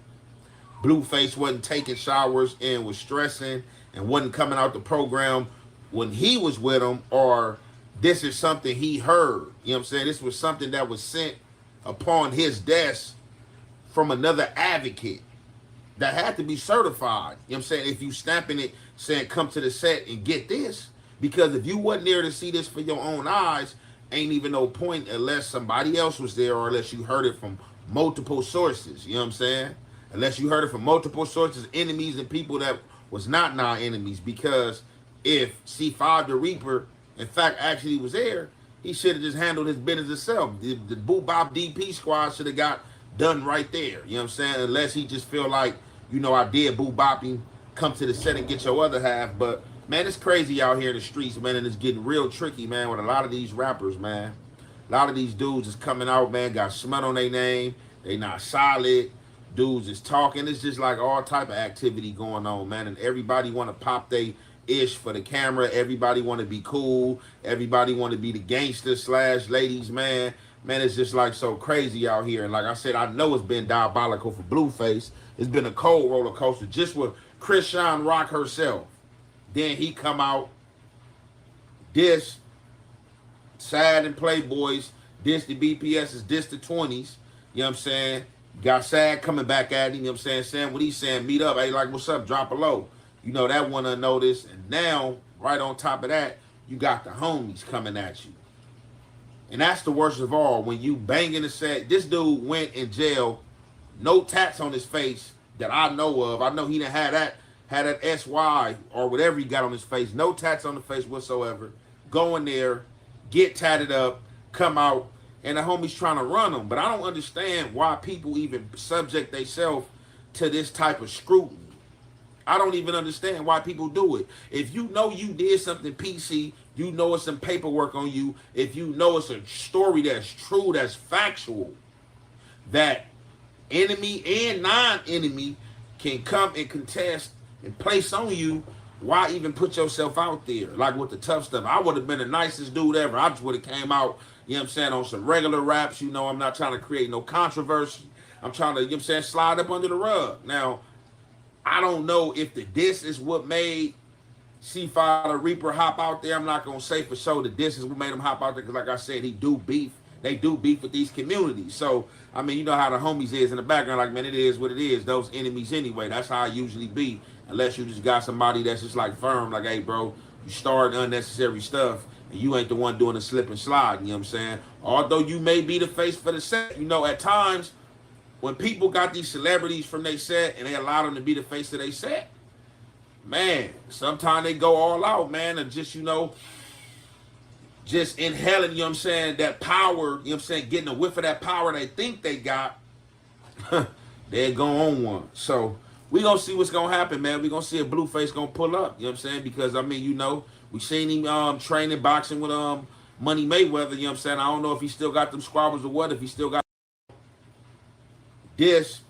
Blueface wasn't taking showers and was stressing and wasn't coming out the program when he was with him, or this is something he heard. You know what I'm saying? This was something that was sent upon his desk from another advocate that had to be certified. You know what I'm saying? If you stamping it saying come to the set and get this, because if you wasn't there to see this for your own eyes, ain't even no point unless somebody else was there, or unless you heard it from multiple sources. You know what I'm saying? Unless you heard it from multiple sources, enemies and people that was not non-enemies. Because if C5 the Reaper, in fact, actually was there, he should have just handled his business himself. The Boo Bop DP squad should have got done right there. You know what I'm saying? Unless he just feel like, you know, I did Boo Bopping, come to the set and get your other half. But, man, it's crazy out here in the streets, man, and it's getting real tricky, man, with a lot of these rappers, man. A lot of these dudes is coming out, man, got smut on their name. They not solid. Dudes is talking. It's just like all type of activity going on, man, and everybody want to pop they ish for the camera. Everybody want to be cool. Everybody want to be the gangster / ladies, man. Man, it's just like so crazy out here. And like I said, I know it's been diabolical for Blueface. It's been a cold roller coaster just with Chrisean Rock herself. Then he come out, diss Sad and Playboys, diss the BPSs, diss the 20s. You know what I'm saying? Got Sad coming back at him. You know what I'm saying? Saying what he's saying, meet up. Hey, like, what's up? Drop a low. You know, that one unnoticed. And now, right on top of that, you got the homies coming at you. And that's the worst of all. When you banging the set, this dude went in jail, no tats on his face that I know of. I know he didn't have that SY or whatever he got on his face. No tats on the face whatsoever. Go in there, get tatted up, come out, and the homie's trying to run him. But I don't understand why people even subject themselves to this type of scrutiny. I don't even understand why people do it. If you know you did something PC, you know it's some paperwork on you, if you know it's a story that's true, that's factual, that enemy and non-enemy can come and contest and place on you, why even put yourself out there? Like with the tough stuff, I would have been the nicest dude ever. I just would have came out, you know what I'm saying, on some regular raps. You know, I'm not trying to create no controversy. I'm trying to, you know what I'm saying, slide up under the rug. Now, I don't know if the diss is what made C5 the Reaper hop out there. I'm not going to say for sure the diss is what made him hop out there, because like I said, he do beef. They do beef with these communities. So, I mean, you know how the homies is in the background, like, man, it is what it is. Those enemies anyway. That's how I usually be. Unless you just got somebody that's just like firm, like, hey, bro, you started unnecessary stuff, and you ain't the one doing the slip and slide, you know what I'm saying? Although you may be the face for the set, you know, at times, when people got these celebrities from their set and they allow them to be the face of their set, man, sometimes they go all out, man, and just, you know, just inhaling, you know what I'm saying, that power, you know what I'm saying, getting a whiff of that power they think they got, they go on one. So we gonna see what's gonna happen, man. We gonna see if Blueface gonna pull up, you know what I'm saying, because, I mean, you know, we seen him training boxing with Money Mayweather, you know what I'm saying. I don't know if he still got them squabbles or what, if he still got this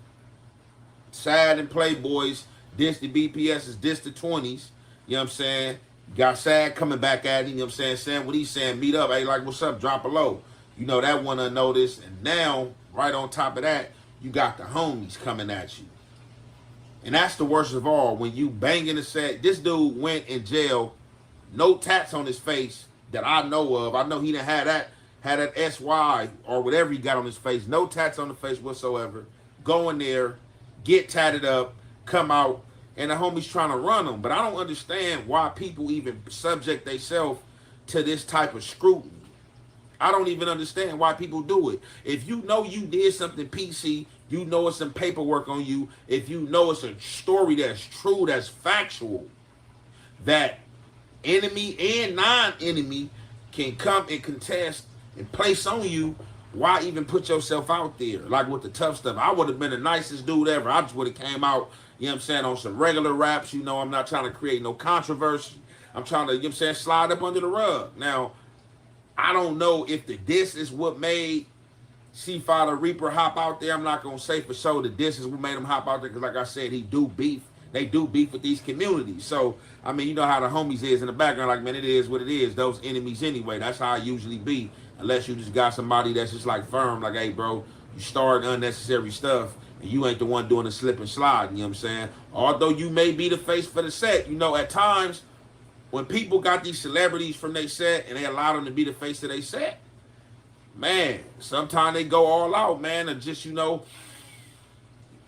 Sad and Playboys, this the BPSs, this the 20s, you know what I'm saying. Got Sad coming back at him, you know what I'm saying, saying what he's saying, meet up, hey, like, what's up, drop a low. You know, that one unnoticed. And now, right on top of that, you got the homies coming at you. And that's the worst of all. When you banging the set, this dude went in jail, No tats on his face that I know of. I know he didn't have that SY or whatever he got on his face. No tats on the face whatsoever. Go in there, get tatted up, come out, and the homie's trying to run him. But I don't understand why people even subject themselves to this type of scrutiny. I don't even understand why people do it. If you know you did something PC, you know it's some paperwork on you, if you know it's a story that's true, that's factual, that enemy and non-enemy can come and contest and place on you, why even put yourself out there? Like with the tough stuff, I would have been the nicest dude ever. I just would have came out, you know what I'm saying, on some regular raps. You know, I'm not trying to create no controversy. I'm trying to, you know what I'm saying, slide up under the rug. Now, I don't know if the diss is what made C5 the Reaper hop out there. I'm not going to say for sure the diss is what made him hop out there because, like I said, he do beef. They do beef with these communities. So, I mean, you know how the homies is in the background. Like, man, it is what it is. Those enemies anyway. That's how I usually be. Unless you just got somebody that's just like firm. Like, hey, bro, you start unnecessary stuff. And you ain't the one doing the slip and slide. You know what I'm saying? Although you may be the face for the set. You know, at times, when people got these celebrities from their set and they allow them to be the face of their set, man, sometimes they go all out, man, and just, you know,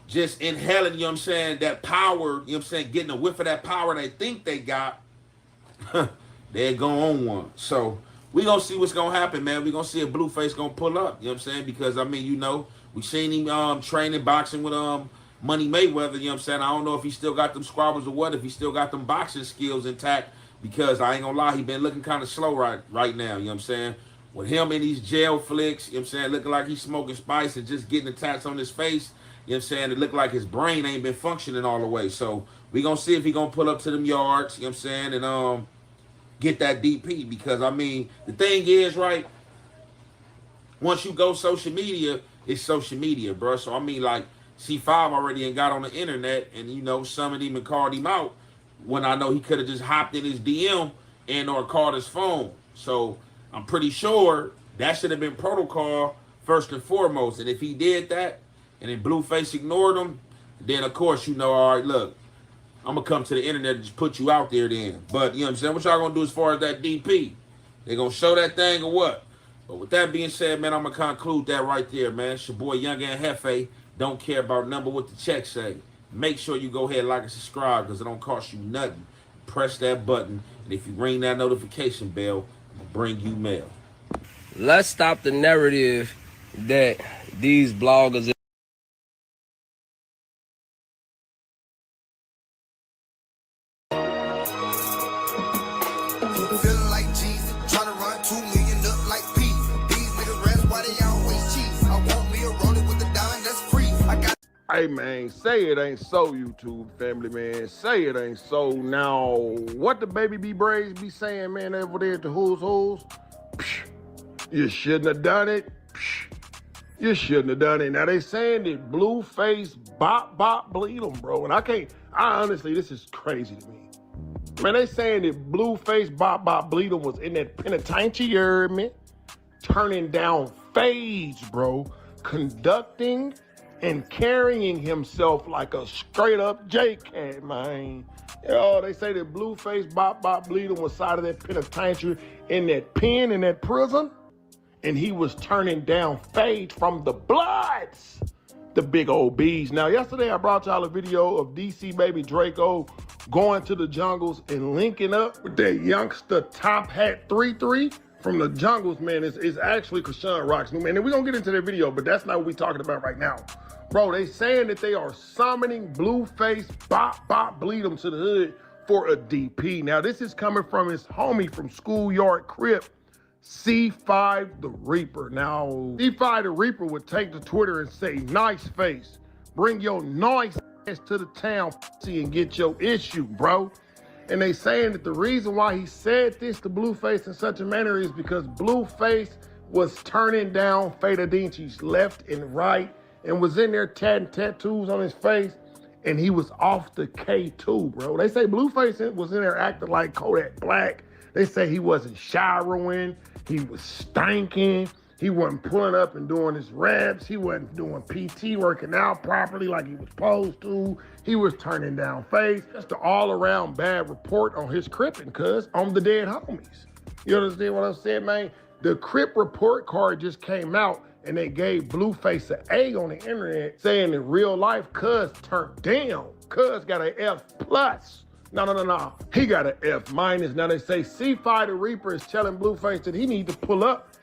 just inhaling, you know what I'm saying, that power, you know what I'm saying, getting a whiff of that power they think they got, they go on one. So we gonna see what's gonna happen, man. We gonna see if Blueface gonna pull up, you know what I'm saying, because, I mean, you know, we seen him training boxing with Money Mayweather, you know what I'm saying. I don't know if he still got them squabbles or what, if he still got them boxing skills intact, because I ain't gonna lie, he been looking kind of slow right now, you know what I'm saying. With him in these jail flicks, you know what I'm saying, looking like he's smoking spice and just getting the tats on his face, you know what I'm saying, it looked like his brain ain't been functioning all the way. So we gonna see if he gonna pull up to them yards, you know what I'm saying, and get that DP, because, I mean, the thing is, right, once you go social media, it's social media, bro. So, I mean, like, C5 already ain't got on the internet and, you know, summoned him and called him out when I know he could have just hopped in his DM and or called his phone. So I'm pretty sure that should have been protocol first and foremost. And if he did that and then Blueface ignored him, then of course, you know, all right, look, I'm gonna come to the internet and just put you out there then. But you know what I'm saying? What y'all gonna do as far as that DP? They gonna show that thing or what? But with that being said, man, I'm gonna conclude that right there, man. It's your boy Young and Hefe. Don't care about number what the check say. Make sure you go ahead, like and subscribe, because it don't cost you nothing. Press that button, and if you ring that notification bell, I'm gonna bring you mail. Let's stop the narrative that these bloggers Feeling like Jesus, trying to run 2 million up like P. These niggas rest, why they always cheat? I want me a rolling with the dime that's free. I got. Hey man, say it ain't so, YouTube family, man. Say it ain't so. Now, what the baby B Braids be saying, man, over there at the Who's Who's? You shouldn't have done it. You shouldn't have done it. Now they saying that Blueface bop bleed them, bro. And I honestly, this is crazy to me. Man, they saying that Blueface bop bleed them was in that penitentiary, man, turning down fades, bro, conducting and carrying himself like a straight up J-Cat, man. You know, they say that Blueface bop bleed him was side of that penitentiary in that pen, in that prison, and he was turning down fades from the Bloods, the big old B's. Now, yesterday I brought y'all a video of DC baby Draco going to the jungles and linking up with that youngster Top Hat 33 from the jungles, man. It's actually Chrisean Rock's new man. And we're going to get into that video, but that's not what we're talking about right now. Bro, they saying that they are summoning Blueface bop bleed him to the hood for a DP. Now, this is coming from his homie from Schoolyard Crip, C5 the Reaper. Now, C5 the Reaper would take to Twitter and say, nice face, bring your nice ass to the town and get your issue, bro. And they saying that the reason why he said this to Blueface in such a manner is because Blueface was turning down Fada Dinci's left and right and was in there tattoos on his face, and he was off the K2, bro. They say Blueface was in there acting like Kodak Black. They say he wasn't showering, he was stinking, He wasn't pulling up and doing his reps. He wasn't doing PT, working out properly like he was supposed to. He was turning down face. That's the all-around bad report on his cripping, cuz, on the dead homies. You understand what I'm saying, man? The Crip report card just came out, and they gave Blueface an A on the internet, saying in real life, cuz turned down. Cuz got an F+. No. He got an F-. Now they say C5 the Reaper is telling Blueface that he need to pull up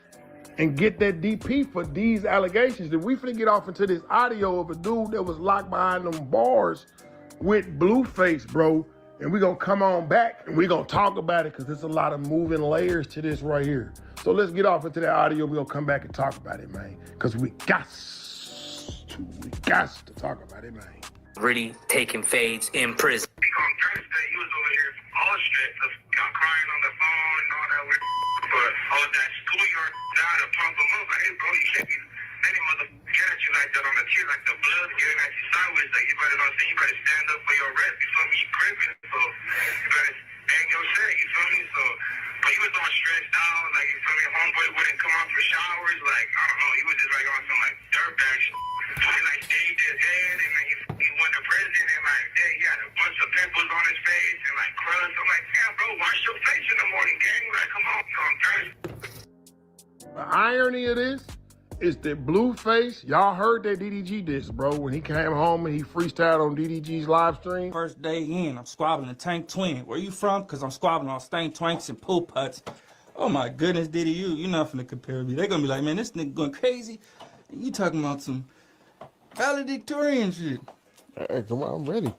and get that DP for these allegations. Then we finna get off into this audio of a dude that was locked behind them bars with Blueface, bro. And we gonna come on back and we gonna talk about it because there's a lot of moving layers to this right here. So let's get off into that audio. We gonna come back and talk about it, man. Because we got to talk about it, man. Really taking fades in prison. You was over here all stressed, crying on the phone and all that weird. But all that schoolyard died to pump him up. Like, hey, bro, you can't be any motherfucker catch you like that on the tear, like the blood getting at you sideways. Like, you better not say, you better stand up for your rep. You feel me? You crippin'. So you better hang your shit. You feel me? So, but he was all stressed out. Like, you feel me? Homeboy wouldn't come out for showers. Like, I don't know. He was just like on some like dirtbag shit. He like shaved his head and then he went to prison and like, hey, he had a bunch of pimples on his face and like crusts. I'm like, damn, bro, wash your face in the morning, gang. Like, come on, I'm thirsty. The irony of this is that Blueface, y'all heard that DDG diss, bro, when he came home and he freestyled on DDG's live stream. First day in, I'm squabbling a Tank Twin. Where you from? Because I'm squabbling on Stank Twanks and Pool Putts. Oh my goodness, Diddy, you're not finna compare me. They're gonna be like, man, this nigga going crazy. You talking about some valedictorian shit. Hey, come on, I'm ready.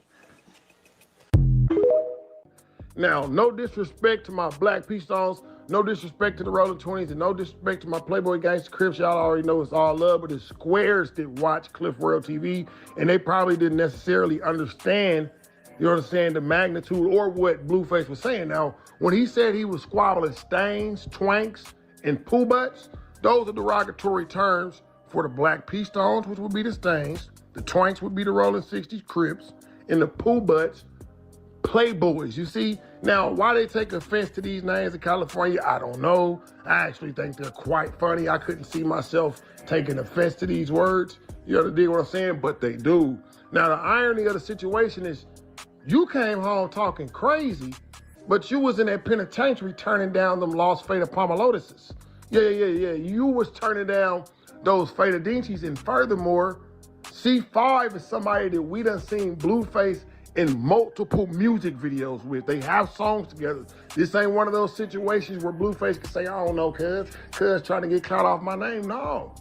Now, no disrespect to my Black P-Stones, no disrespect to the Rolling 20s, and no disrespect to my Playboy Gangsta Crips. Y'all already know it's all love, but it's squares that watch Cliff World TV, and they probably didn't necessarily understand, you understand, the magnitude or what Blueface was saying. Now, when he said he was squabbling stains, twanks, and poo butts, those are derogatory terms for the Black P-Stones, which would be the stains, the twanks would be the Rolling 60s Crips, and the poo butts, Playboys. You see? Now, why they take offense to these names in California, I don't know. I actually think they're quite funny. I couldn't see myself taking offense to these words. You understand what I'm saying? But they do. Now, the irony of the situation is you came home talking crazy, but you was in that penitentiary turning down them Lost Fata Pomalotuses. Yeah. You was turning down those Fata Dinchies. And furthermore, C5 is somebody that we done seen Blueface in multiple music videos with. They have songs together. This ain't one of those situations where Blueface can say, I don't know, cuz trying to get caught off my name. No.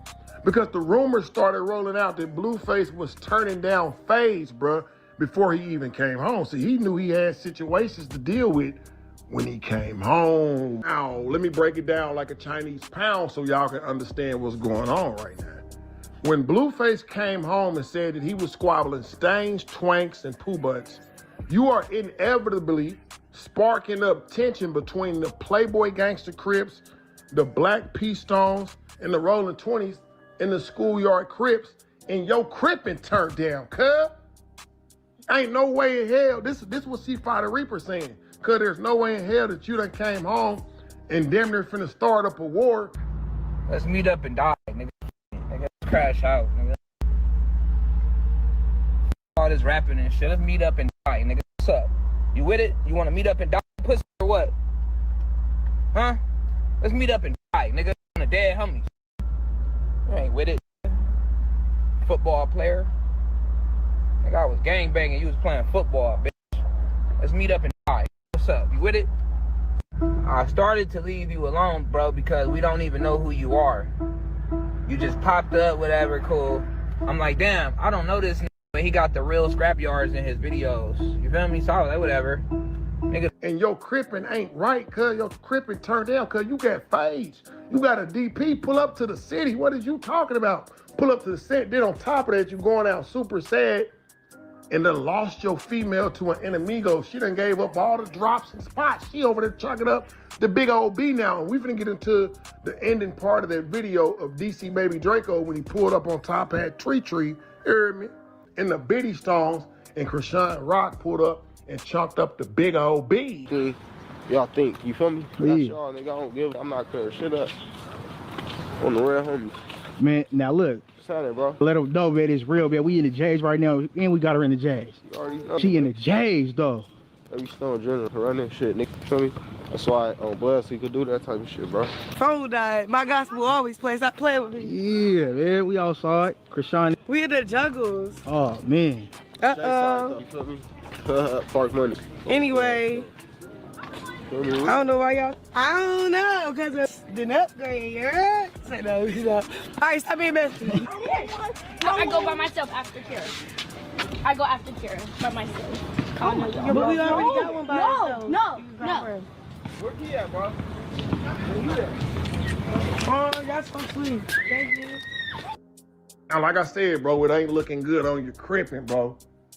Because the rumors started rolling out that Blueface was turning down Phase, bruh, before he even came home. So he knew he had situations to deal with when he came home. Now, let me break it down like a Chinese pound so y'all can understand what's going on right now. When Blueface came home and said that he was squabbling stains, twanks, and poo butts, you are inevitably sparking up tension between the Playboy Gangsta Crips, the Black P-Stones, and the Rolling 20s, and the Schoolyard Crips, and your crippin' turned down, cuz. Ain't no way in hell, this was C5 the Reaper saying, cuz there's no way in hell that you done came home and damn near finna start up a war. Let's meet up and die, nigga. Crash out, nigga. All this rapping and shit. Let's meet up and die, nigga. What's up? You with it? You want to meet up and die, pussy, or what? Huh? Let's meet up and die, nigga. On the dead homies. You ain't with it. Football player. Nigga, I was gangbanging. You was playing football, bitch. Let's meet up and die. What's up? You with it? I started to leave you alone, bro, because we don't even know who you are. You just popped up, whatever, cool. I'm like, damn, I don't know this nigga, but he got the real scrapyards in his videos. You feel me? So I was like, whatever. Nigga. And your crippin' ain't right, cuz. Your crippin' turned down, cuz you got Phase. You got a DP. Pull up to the city. What is you talking about? Pull up to the city. Then on top of that, you going out super sad and then lost your female to an enemigo. She done gave up all the drops and spots. She over there chucking up the big old B now. And we finna get into the ending part of that video of DC Baby Draco when he pulled up on top at Tree, you heard me? And the Biddy Stones and Chrisean Rock pulled up and chunked up the big old B. Y'all think, you feel me? Please. That's y'all, nigga. I don't give, I'm not clearing shit up. On the real, homie. Man, now look. Saturday, bro. Let them know, man, it's real, man. We in the J's right now, and we got her in the J's. You already know. She in the J's, though. Every stone general running shit, nigga. Feel me? That's why on blood, so you could do that type of shit, bro. Phone died. My gospel always plays. Stop playing with me. Yeah, man. We outside. Chrisean. We in the jungles. Oh, man. Uh-oh. You feel me? Park money. Anyway. I don't know why y'all. I don't know, because it's an upgrade, you heard? Say no, you know. All right, stop being messy. I go by myself after Kira. I go after Kira by myself. But we already got one by ourselves. No. Where he at, bro? Oh, that's so sweet. Thank you. Now, like I said, bro, it ain't looking good on your crippin', bro.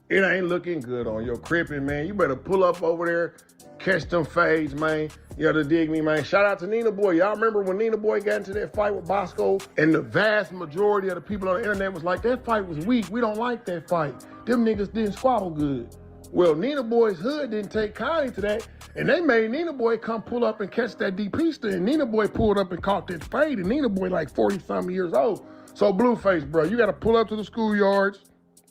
It ain't looking good on your crippin', man. You better pull up over there, catch them fades, man. You know, to dig me, man. Shout out to Nina Boy. Y'all remember when Nina Boy got into that fight with Bosco? And the vast majority of the people on the internet was like, that fight was weak. We don't like that fight. Them niggas didn't squabble good. Well, Nina Boy's hood didn't take kindly to that, and they made Nina Boy come pull up and catch that DP stick. And Nina Boy pulled up and caught that fade, and Nina Boy like 40-something years old. So Blueface, bro, you gotta pull up to the schoolyards,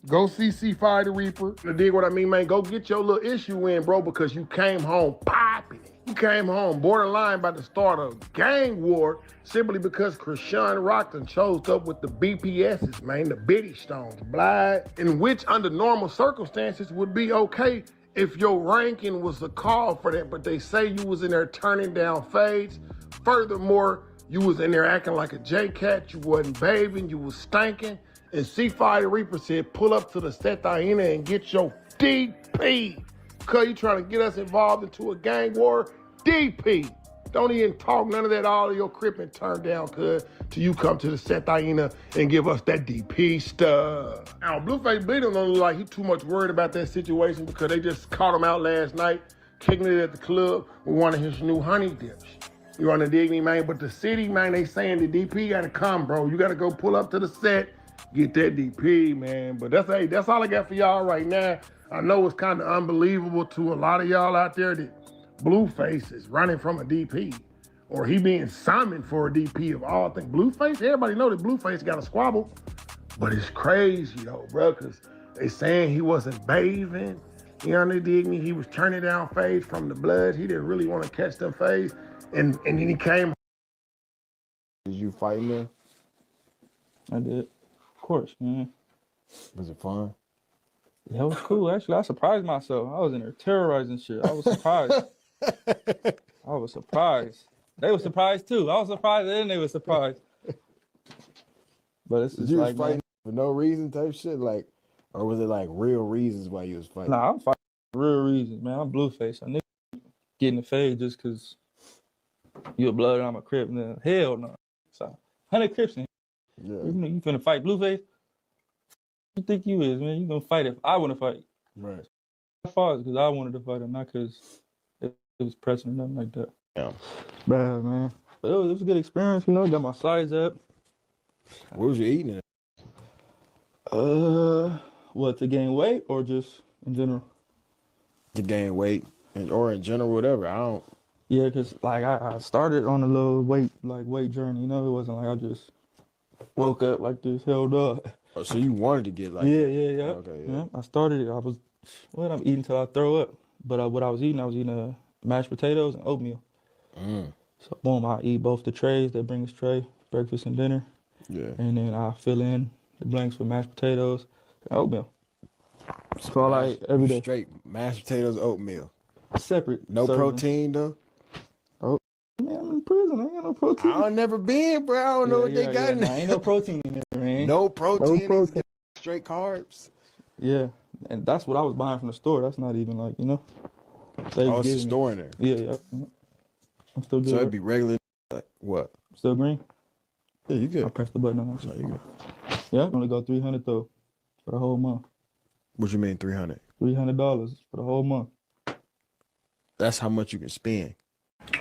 go see C5 the Reaper. You dig what I mean, man? Go get your little issue in, bro, because you came home popping. You came home borderline about to start a gang war simply because Chrisean Rockton chose up with the BPSs, man, the Biddy Stones, blood, in which under normal circumstances would be okay if your ranking was a call for that, but they say you was in there turning down fades. Furthermore, you was in there acting like a J-Cat, you wasn't bathing, you was stinking, and C5 the Reaper said, pull up to the Setaina and get your DP. Cause you trying to get us involved into a gang war, DP. Don't even talk none of that, all of your crippin' turn down, cuz, till you come to the Setaina and give us that DP stuff. Now, Blueface Bleeding don't look like he too much worried about that situation because they just caught him out last night, kicking it at the club with one of his new honey dips. You wanna dig me, man? But the city, man, they saying the DP gotta come, bro. You gotta go pull up to the set, get that DP, man. But that's all I got for y'all right now. I know it's kind of unbelievable to a lot of y'all out there that Blueface is running from a DP, or he being summoned for a DP of all things. Blueface, everybody know that Blueface got a squabble, but it's crazy though, bro, because they saying he wasn't bathing. You know, they dig me? He was turning down fades from the blood. He didn't really want to catch them fades, and then he came. Did you fight in there? I did. Of course, man. Was it fun? Yeah, it was cool. Actually, I surprised myself. I was in there terrorizing shit. I was surprised. I was surprised. They were surprised too. I was surprised and they were surprised. But it's just you like, was fighting man, for no reason type shit, like, or was it like real reasons why you was fighting? Nah, I'm fighting for real reasons, man. I'm Blueface. I need getting the fade just because you a blood and I'm a Crip. Then hell no. So 100 Crips in here. Yeah. You finna fight Blueface? You think you is, man? You gonna fight if I want to fight. Right. I fought because I wanted to fight him, not because it was pressing or nothing like that. Yeah. Bad, man. But it was a good experience, you know. Got my size up. What was you eating at? What, to gain weight or just in general? To gain weight, or in general, whatever. I don't. Yeah, because like I started on a little weight journey, you know. It wasn't like I just woke up like this, held up. Oh, so you wanted to get like Yeah. Okay, yeah. I started it. I'm eating till I throw up. But what I was eating mashed potatoes and oatmeal. So boom, I eat both the trays that bring us tray, breakfast and dinner. Yeah. And then I fill in the blanks with mashed potatoes and oatmeal. So I like every day. Straight mashed potatoes, oatmeal. Separate. No serving. protein though. Oh man, I'm in prison. I ain't got no protein. I never been, bro. I don't know what they got in Nah, there. ain't no protein in there, man. No protein. Straight carbs. Yeah, and that's what I was buying from the store. That's not even like, you know. Oh, it's a store in there. Yeah. I'm still good. So it'd be regular. Like what? Still green? Yeah, you good. I press the button on that. So you good. Yeah, I'm gonna go 300 though for the whole month. What you mean 300? $300 for the whole month. That's how much you can spend.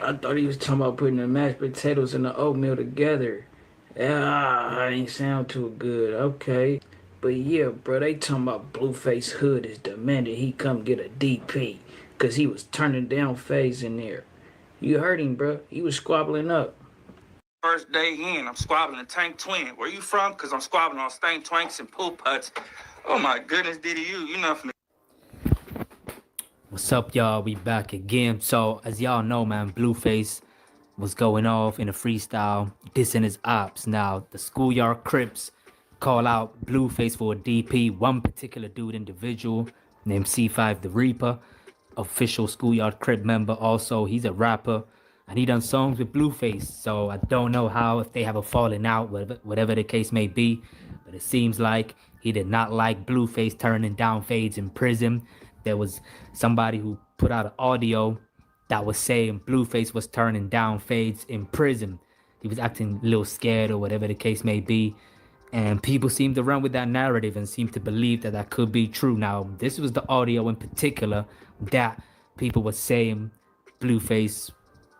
I thought he was talking about putting the mashed potatoes and the oatmeal together. That ain't sound too good. Okay. But yeah, bro, they talking about Blueface Hood is demanding he come get a DP because he was turning down phase in there. You heard him, bro. He was squabbling up. First day in, I'm squabbling a tank twin. Where you from? Cause I'm squabbling on stank twanks and pool putts. Oh my goodness, DDU, you know from the... What's up, y'all? We back again. So, as y'all know, man, Blueface was going off in a freestyle, dissing his ops. Now, the schoolyard Crips call out Blueface for a DP. One particular dude, individual, named C5 the Reaper, official schoolyard Crip member. Also, he's a rapper, and he done songs with Blueface. So, I don't know how, if they have a falling out, whatever the case may be. But it seems like he did not like Blueface turning down fades in prison. There was somebody who put out an audio that was saying Blueface was turning down fades in prison. He was acting a little scared or whatever the case may be. And people seem to run with that narrative and seem to believe that that could be true. Now, this was the audio in particular that people were saying Blueface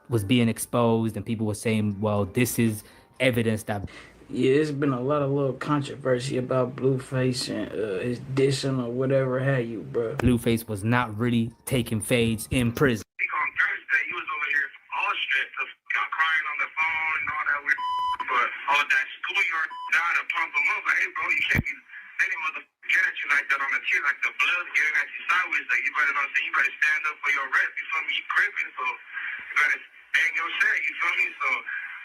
was being exposed, and people were saying, well, this is evidence that... Yeah, it's been a lot of little controversy about Blueface and his dissing or whatever have you, bro. Blueface was not really taking fades in prison. On Thursday, he was over here all stripped, crying on the phone and all that weird. But all that schoolyard down to pump him up. Like, hey, bro, you can't be any motherfucker get at you like that on the tear, like the blood getting at you sideways. Like, you better not say, you better stand up for your rep. You feel me? You crippin', so you better bang your shit. You feel me? So.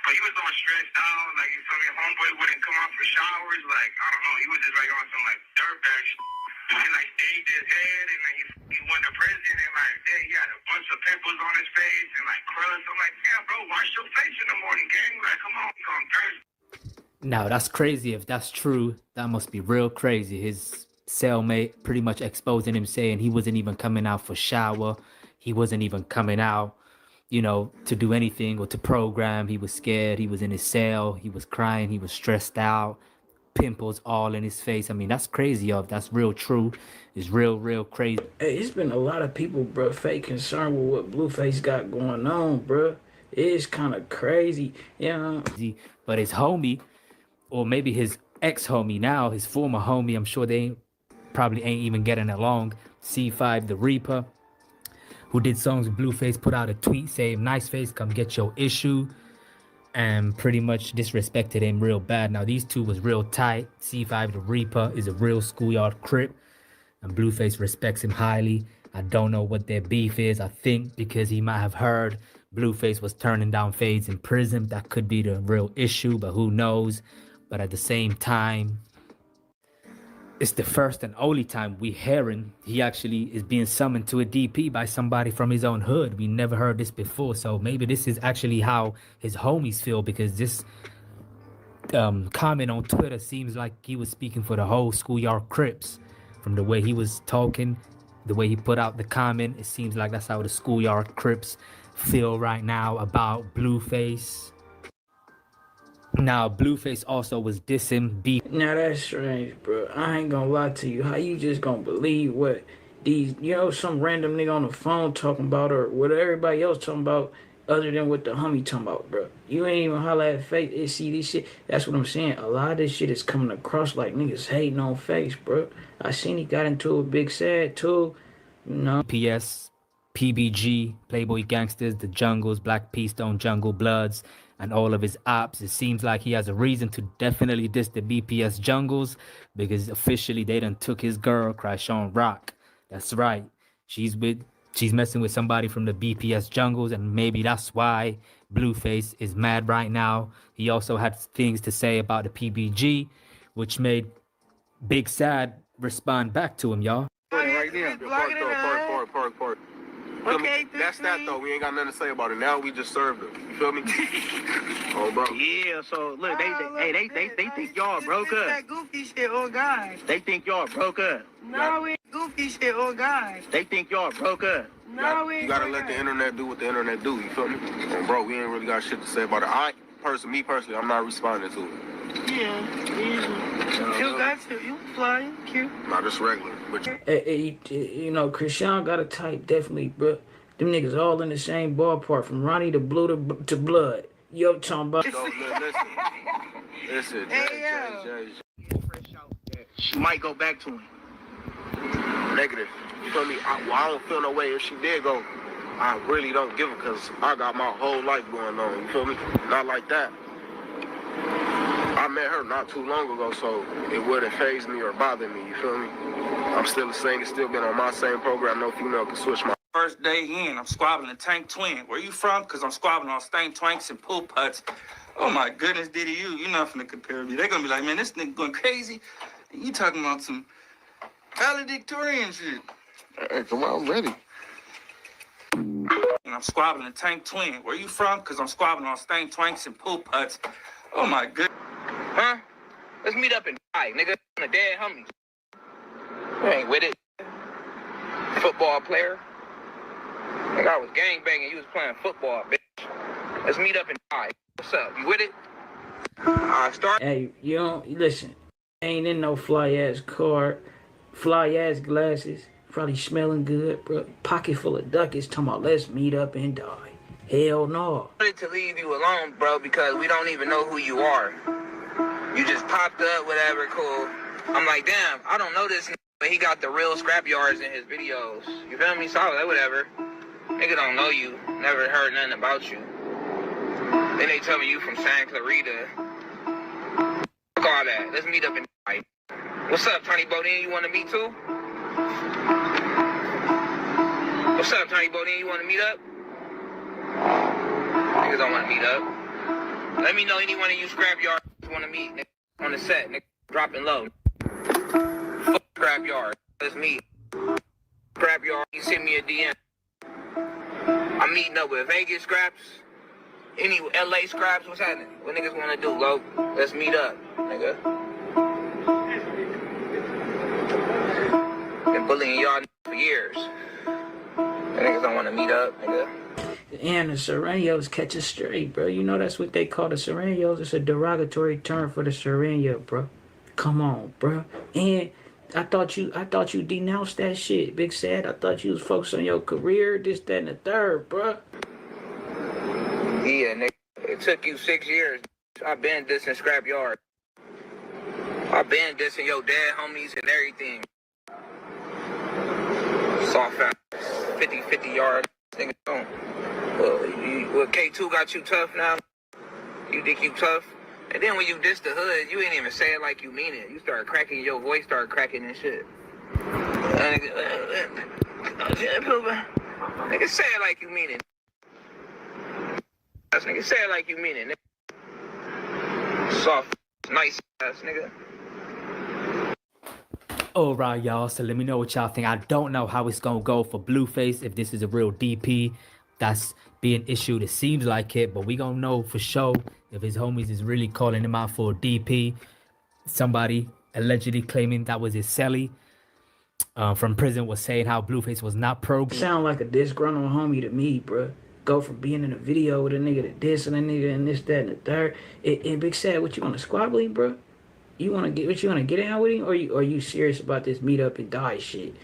But he was all stressed out, like, you feel me, homeboy wouldn't come out for showers, like, I don't know, he was just, like, on some, like, dirtbag shit. He, like, shaved his head, and then he went to prison, and, like, yeah, he had a bunch of pimples on his face, and, like, crusts. I'm like, damn, bro, wash your face in the morning, gang. Like, come on, you on Thursday. Now, that's crazy. If that's true, that must be real crazy. His cellmate pretty much exposing him, saying he wasn't even coming out for shower. He wasn't even coming out, you know, to do anything or to program. He was scared. He was in his cell. He was crying. He was stressed out. Pimples all in his face. I mean, that's crazy, yo. If that's real true, it's real crazy. Hey, it's been a lot of people, bro, fake concerned with what Blueface got going on, bro. It's kind of crazy, you know. But his homie, or maybe his ex-homie now, his former homie, I'm sure they probably ain't even getting along. C5 the Reaper, who did songs with Blueface, put out a tweet saying, nice face, come get your issue, and pretty much disrespected him real bad. Now, these two was real tight. C5 the Reaper is a real schoolyard Crip, and Blueface respects him highly. I don't know what their beef is. I think because he might have heard Blueface was turning down fades in prison. That could be the real issue, but who knows? But at the same time, it's the first and only time we hearing he actually is being summoned to a DP by somebody from his own hood. We never heard this before, so maybe this is actually how his homies feel, because this comment on Twitter seems like he was speaking for the whole schoolyard Crips. From the way he was talking, the way he put out the comment, it seems like that's how the schoolyard Crips feel right now about Blueface. Now, Blueface also was dissing B. Now, that's strange, bro. I ain't gonna lie to you. How you just gonna believe what these, you know, some random nigga on the phone talking about, or what everybody else talking about, other than what the homie talking about, bro? You ain't even holler at Face and see this shit. That's what I'm saying. A lot of this shit is coming across like niggas hating on Face, bro. I seen he got into a big sad too, you know. PS, PBG, Playboy Gangsters, The Jungles, Black P Stone Jungle Bloods, and all of his ops. It seems like he has a reason to definitely diss the BPS Jungles, because officially they done took his girl, Chrisean Rock. That's right. She's messing with somebody from the BPS Jungles, and maybe that's why Blueface is mad right now. He also had things to say about the PBG, which made Big Sad respond back to him, y'all. Right there. Park. Okay, that's that though. We ain't got nothing to say about it. Now we just served it. You feel me? Oh, bro. Yeah. So look, they think y'all broke up. That goofy shit, oh God. They think y'all broke up. No, we goofy shit, oh God. They think y'all broke up. No, we. You gotta let the internet do what the internet do. You feel me? Oh, bro, we ain't really got shit to say about it. Me personally, I'm not responding to it. Yeah. You got to. You flying, cute. Not just regular. But you know, Chrisean got a type, definitely, bro. Them niggas all in the same ballpark, from Ronnie to Blue to Blood. Yo, talking about. Listen. She might go back to him. Negative. You feel me? I don't feel no way if she did go. I really don't give a, because I got my whole life going on. You feel me? Not like that. I met her not too long ago, so it wouldn't faze me or bother me, you feel me? I'm still the same, it's still been on my same program, no female can switch my... First day in, I'm squabbling a Tank Twin. Where you from? Because I'm squabbling on Stank Twanks and Pool Putts. Oh my goodness, Diddy, you're not finna compare me. They're gonna be like, man, this nigga going crazy. And you talking about some valedictorian shit. Hey, come on, I'm ready. And I'm squabbling a Tank Twin. Where you from? Because I'm squabbling on Stank Twanks and Pool Putts. Oh my goodness. Huh? Let's meet up and die, nigga. On the dead homies. You ain't with it. Football player. Nigga, I was gangbanging. You was playing football, bitch. Let's meet up and die. What's up? You with it? Start. Hey, you don't listen. Ain't in no fly ass car, fly ass glasses. Probably smelling good, bro. Pocket full of ducats. Talking about let's meet up and die. Hell no. I wanted to leave you alone, bro, because we don't even know who you are. You just popped up, whatever, cool. I'm like, damn, I don't know this nigga, but he got the real scrap yards in his videos. You feel me? So I was like, whatever. Nigga don't know you. Never heard nothing about you. Then they tell me you from Santa Clarita. Fuck all that. Let's meet up and fight. What's up, Tony Bodine? You want to meet too? What's up, Tony Bodine? You want to meet up? Niggas don't want to meet up. Let me know any one of you scrap yards want to meet nigga, on the set. Nigga, dropping low. Fuck scrap yard. Let's meet. Scrap yard. You send me a DM. I'm meeting up with Vegas scraps. Any LA scraps. What's happening? What niggas want to do, Lo? Let's meet up, nigga. Been bullying y'all for years. Niggas don't want to meet up, nigga. And the Serenos catch a stray, bro. You know that's what they call the Serenos. It's a derogatory term for the Sereno, bro. Come on, bro. And I thought you denounced that shit, Big Sad. I thought you was focused on your career, this, that, and the third, bro. Yeah, nigga. It took you 6 years. I've been dissing scrap yard. I've been dissing your dad homies and everything. Soft fat. 50-50 yards. Nigga, don't. Well, K2 got you tough now. You think you tough? And then when you diss the hood, you ain't even say it like you mean it. You start cracking, your voice start cracking and shit. Nigga, say it like you mean it. Nigga, say it like you mean it, nigga. Soft, nice ass nigga. All right, y'all. So let me know what y'all think. I don't know how it's gonna go for Blueface, if this is a real DP that's being issued. It seems like it, but we gonna know for sure if his homies is really calling him out for a DP. Somebody allegedly claiming that was his celly from prison was saying how Blueface was not pro. Sound like a disgruntled homie to me, bro. Go from being in a video with a nigga to dissing a nigga and this, that, and the third. And Big Sad, what you want to squabbling, bro? You want to get out with him, or are you serious about this meet up and die shit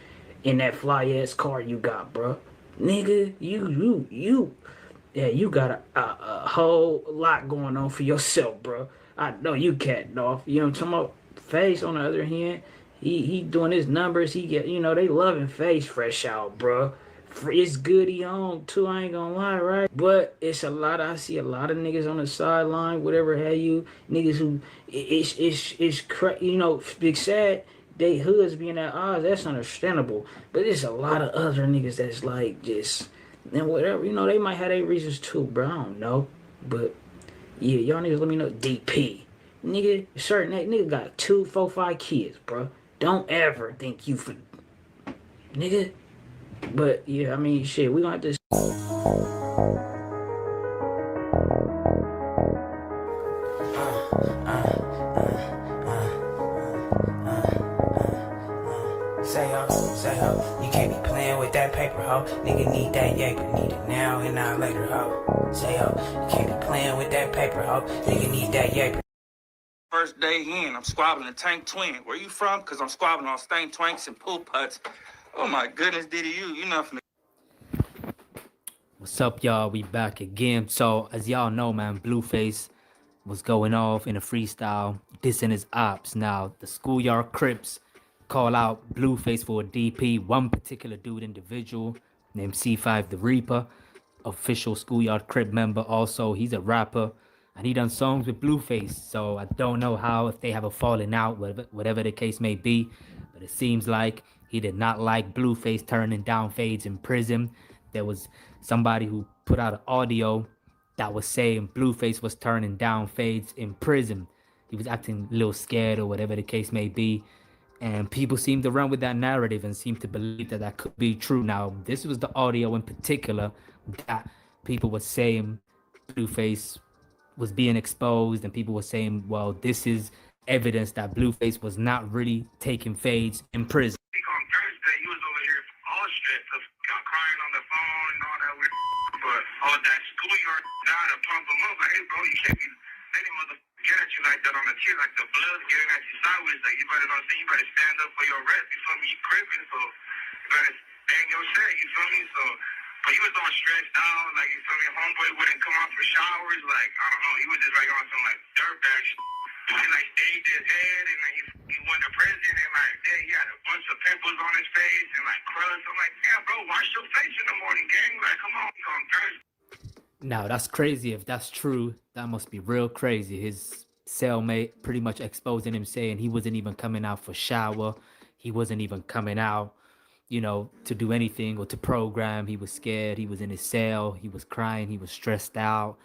in that fly ass car you got, bro? Nigga, you got a whole lot going on for yourself, bro. I know you catting off. You know what I'm talking about? Face, on the other hand, he doing his numbers. He get, you know, they loving Face fresh out, bro. It's good he on too, I ain't gonna lie, right? But it's a lot. I see a lot of niggas on the sideline, whatever have you, niggas who you know, Big Sad, they hoods being at odds. That's understandable. But there's a lot of other niggas that's like just and whatever, you know, they might have their reasons too, bro. I don't know, but yeah, y'all niggas let me know. DP, nigga, certain nigga got 2, 4, 5 kids, bro. Don't ever think you for nigga. But yeah, I mean, shit, we gonna have to. Say ho, you can't be playing with that paper, ho. Nigga need that yaper, need it now and not later, ho. Say ho, you can't be playing with that paper, ho. Nigga need that yaper. First day in, I'm squabbling a Tank Twin. Where you from? Because I'm squabbling on Stank Twanks and Pool Putts. Oh my goodness, Diddy, you're not finna. What's up, y'all? We back again. So as y'all know, man, Blueface was going off in a freestyle, dissing his ops. Now the Schoolyard Crips call out Blueface for a DP. One particular dude, individual named C5 the Reaper, official Schoolyard Crip member. Also, he's a rapper. and he done songs with Blueface. So I don't know if they have a falling out, whatever the case may be. But it seems like he did not like Blueface turning down fades in prison. There was somebody who put out an audio that was saying Blueface was turning down fades in prison. He was acting a little scared or whatever the case may be. And people seem to run with that narrative and seem to believe that could be true. Now, this was the audio in particular that people were saying Blueface was being exposed, and people were saying, well, this is evidence that Blueface was not really taking fades in prison. On Thursday, you was over here all stripped, crying on the phone and all that weird. But all that schoolyard guy to pump him up, like, hey, bro, you can't be any motherfucker get at you like that on the chin, like the blood getting at you sideways. Like, you better not say, you better stand up for your rep. You feel me? You crippin', so you better stand your shit. You feel me? So, but he was all stressed out, like, you feel me? Homeboy wouldn't come out for showers, like, I don't know. He was just like on some like dirtbag shit. He like shaved his head, and then he went to prison, and like, yeah, he had a bunch of pimples on his face and like crusts. I'm like, damn, bro, wash your face in the morning, gang. Like, come on, on Thursday. Now, that's crazy. If that's true, that must be real crazy. His cellmate pretty much exposing him, saying he wasn't even coming out for shower. He wasn't even coming out, you know, to do anything or to program. He was scared. He was in his cell. He was crying. He was stressed out.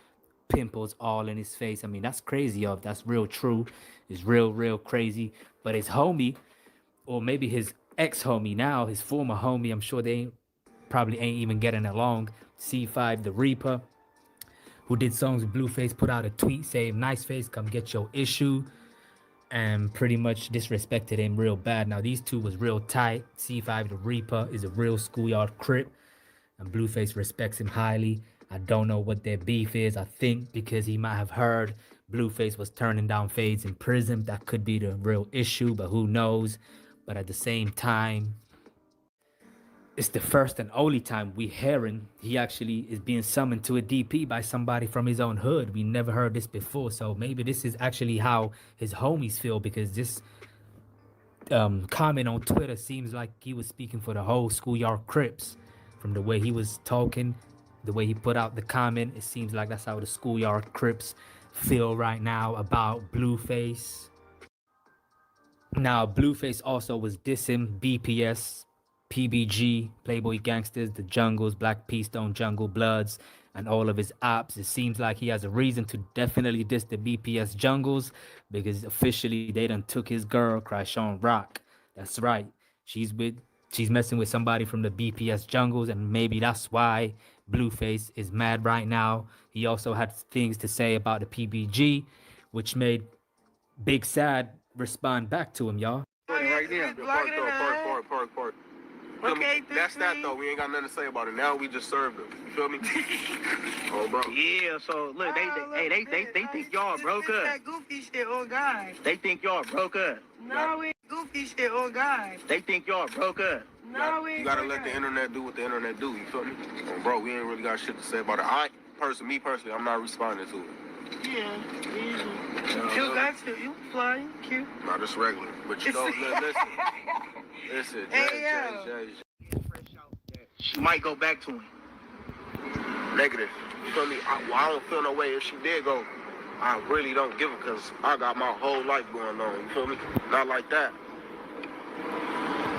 Pimples all in his face. I mean, that's crazy, yo. If that's real true, it's real crazy. But his homie, or maybe his ex-homie now, his former homie, I'm sure they probably ain't even getting along. C5 the Reaper, who did songs with Blueface, put out a tweet saying, nice face, come get your issue, and pretty much disrespected him real bad. Now, these two was real tight. C5 the Reaper is a real schoolyard crip, and Blueface respects him highly. I don't know what their beef is. I think because he might have heard Blueface was turning down fades in prison, that could be the real issue, but who knows? But at the same time, it's the first and only time we hearing he actually is being summoned to a DP by somebody from his own hood. We never heard this before, so maybe this is actually how his homies feel, because this comment on Twitter seems like he was speaking for the whole schoolyard Crips. From the way he was talking, the way he put out the comment, it seems like that's how the schoolyard Crips feel right now about Blueface. Now, Blueface also was dissing BPS, PBG, Playboy Gangsters, The Jungles, Black P Stone, Jungle Bloods, and all of his ops. It seems like he has a reason to definitely diss the BPS Jungles, because officially they done took his girl, Chrisean Rock. That's right. She's messing with somebody from the BPS Jungles, and maybe that's why Blueface is mad right now. He also had things to say about the PBG, which made Big Sad respond back to him, y'all. Right there. Park. Okay, that's that though. We ain't got nothing to say about it. Now we just served them. You feel me? Oh, bro. Yeah. So look, they think y'all broke up. That goofy shit on God. They think y'all broke up. No, we ain't goofy shit on God. They think y'all broke up. No, we ain't. You gotta let the internet do what the internet do. You feel me? Oh, bro, we ain't really got shit to say about it. Me personally, I'm not responding to it. Yeah, easy. You got to. You flying, cute. Not just regular. But you know, listen. Jay. She might go back to him. Negative. You feel me? I don't feel no way if she did go. I really don't give it, because I got my whole life going on. You feel me? Not like that.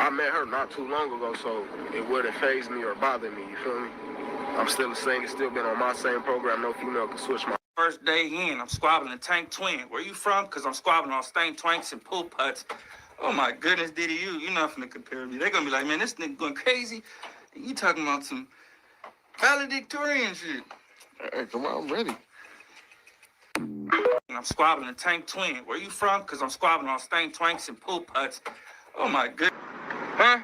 I met her not too long ago, so it wouldn't faze me or bother me. You feel me? I'm still the same. It's still been on my same program. No female can switch my. First day in, I'm squabbling Tank Twin. Where you from? Because I'm squabbling on Stank Twanks and Pool Putts. Oh my goodness, DDU, you're not finna compare me. They're gonna be like, man, this nigga going crazy. You talking about some valedictorian shit. Hey, come on, I'm ready. And I'm squabbling Tank Twin. Where you from? Because I'm squabbling on Stank Twanks and Pool Putts. Oh my goodness. Huh?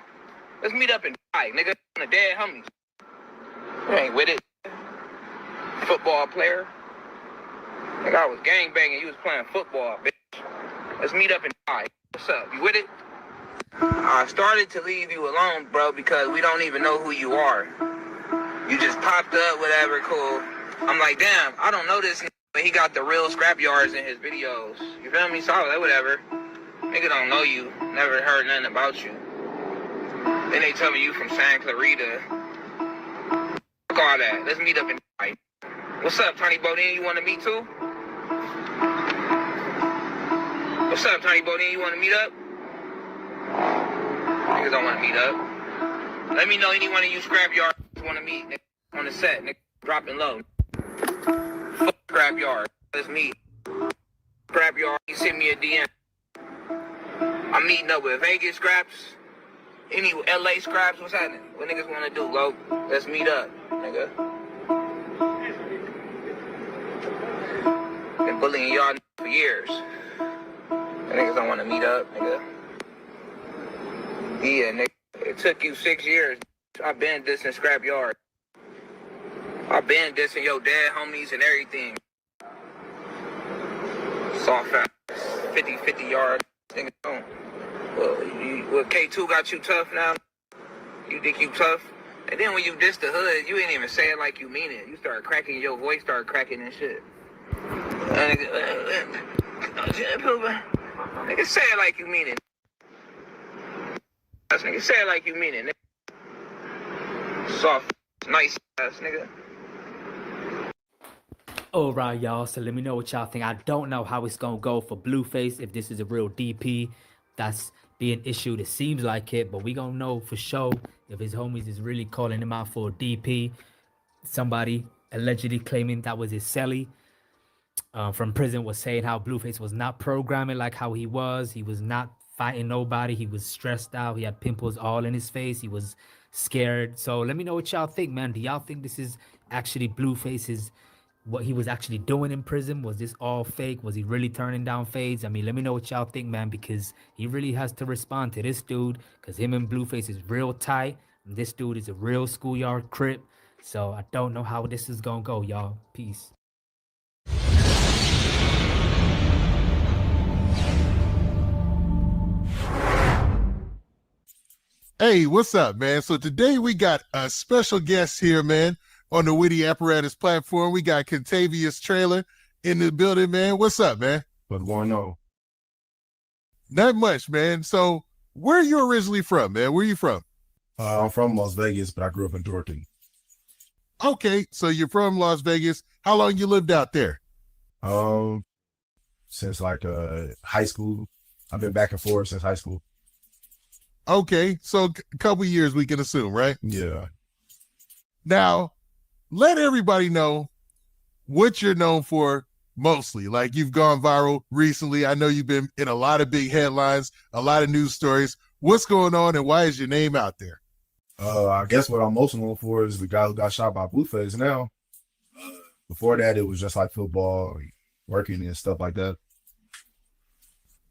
Let's meet up and die, nigga. On the dead homies. You ain't with it. Football player. Nigga, I was gangbanging. You was playing football, bitch. Let's meet up and die. What's up? You with it? I started to leave you alone, bro, because we don't even know who you are. You just popped up, whatever, cool. I'm like, damn, I don't know this nigga, but he got the real scrapyards in his videos. You feel me? So I was like, whatever. Nigga don't know you. Never heard nothing about you. Then they tell me you from Santa Clarita. Fuck all that. Let's meet up and die. What's up, Tony Bodine? You want to meet too? What's up, Tony Bodine? You want to meet up? Niggas don't want to meet up. Let me know any one of you scrapyards want to meet, nigga, on the set, nigga, dropping low. Fuck scrapyard. Let's meet. Scrapyard, you send me a DM. I'm meeting up with Vegas scraps. Any LA scraps, what's happening? What niggas want to do, Lo? Let's meet up, nigga. Been bullying y'all for years. Niggas don't want to meet up, nigga. Yeah, nigga. It took you 6 years. I've been dissing scrapyard. I've been dissing your dad, homies, and everything. Soft ass, 50 yards. Nigga, don't. Well, K2 got you tough now. You think you tough? And then when you diss the hood, you ain't even say it like you mean it. You start cracking, your voice start cracking and shit. Nigga, say it like you mean it. Nigga, say it like you mean it, nigga. Soft, nice ass nigga. All right, y'all. So let me know what y'all think. I don't know how it's gonna go for Blueface, if this is a real DP that's being issued. It seems like it, but we gonna know for sure if his homies is really calling him out for a DP. Somebody allegedly claiming that was his celly from prison was saying how Blueface was not programming like how he was. He was not fighting nobody. He was stressed out. He had pimples all in his face. He was scared. So let me know what y'all think, man. Do y'all think this is actually Blueface's, what he was actually doing in prison? Was this all fake? Was he really turning down fades? I mean, let me know what y'all think, man, because he really has to respond to this dude, because him and Blueface is real tight. And this dude is a real schoolyard crip. So I don't know how this is gonna go, y'all. Peace. Hey, what's up, man? So today we got a special guest here, man, on the Witty Apparatus platform. We got Contavious Trailer in the building, man. What's up, man? What's going on? Not much, man. So where are you originally from, man? Where are you from? I'm from Las Vegas, but I grew up in Dorking. Okay, so you're from Las Vegas. How long you lived out there? Since like high school. I've been back and forth since high school. Okay, so a couple years we can assume, right? Yeah. Now, let everybody know what you're known for mostly. Like, you've gone viral recently. I know you've been in a lot of big headlines, a lot of news stories. What's going on and why is your name out there? I guess what I'm most known for is the guy who got shot by Blueface now. Before that, it was just like football, working and stuff like that.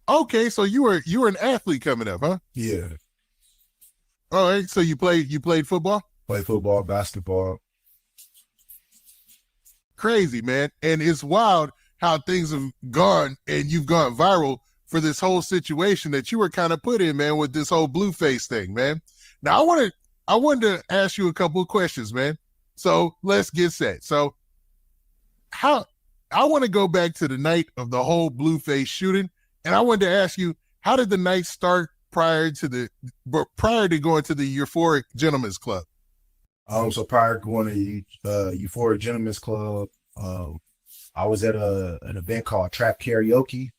Okay, so you were an athlete coming up, huh? Yeah. All right, so you played football? Played football, basketball. Crazy, man. And it's wild how things have gone and you've gone viral for this whole situation that you were kind of put in, man, with this whole Blueface thing, man. Now, I wanted to ask you a couple of questions, man. So let's get set. So I want to go back to the night of the whole Blueface shooting, and I wanted to ask you, how did the night start prior to going to the Euphoric Gentlemen's Club? So prior to going to Euphoric Gentlemen's Club, I was at an event called Trap Karaoke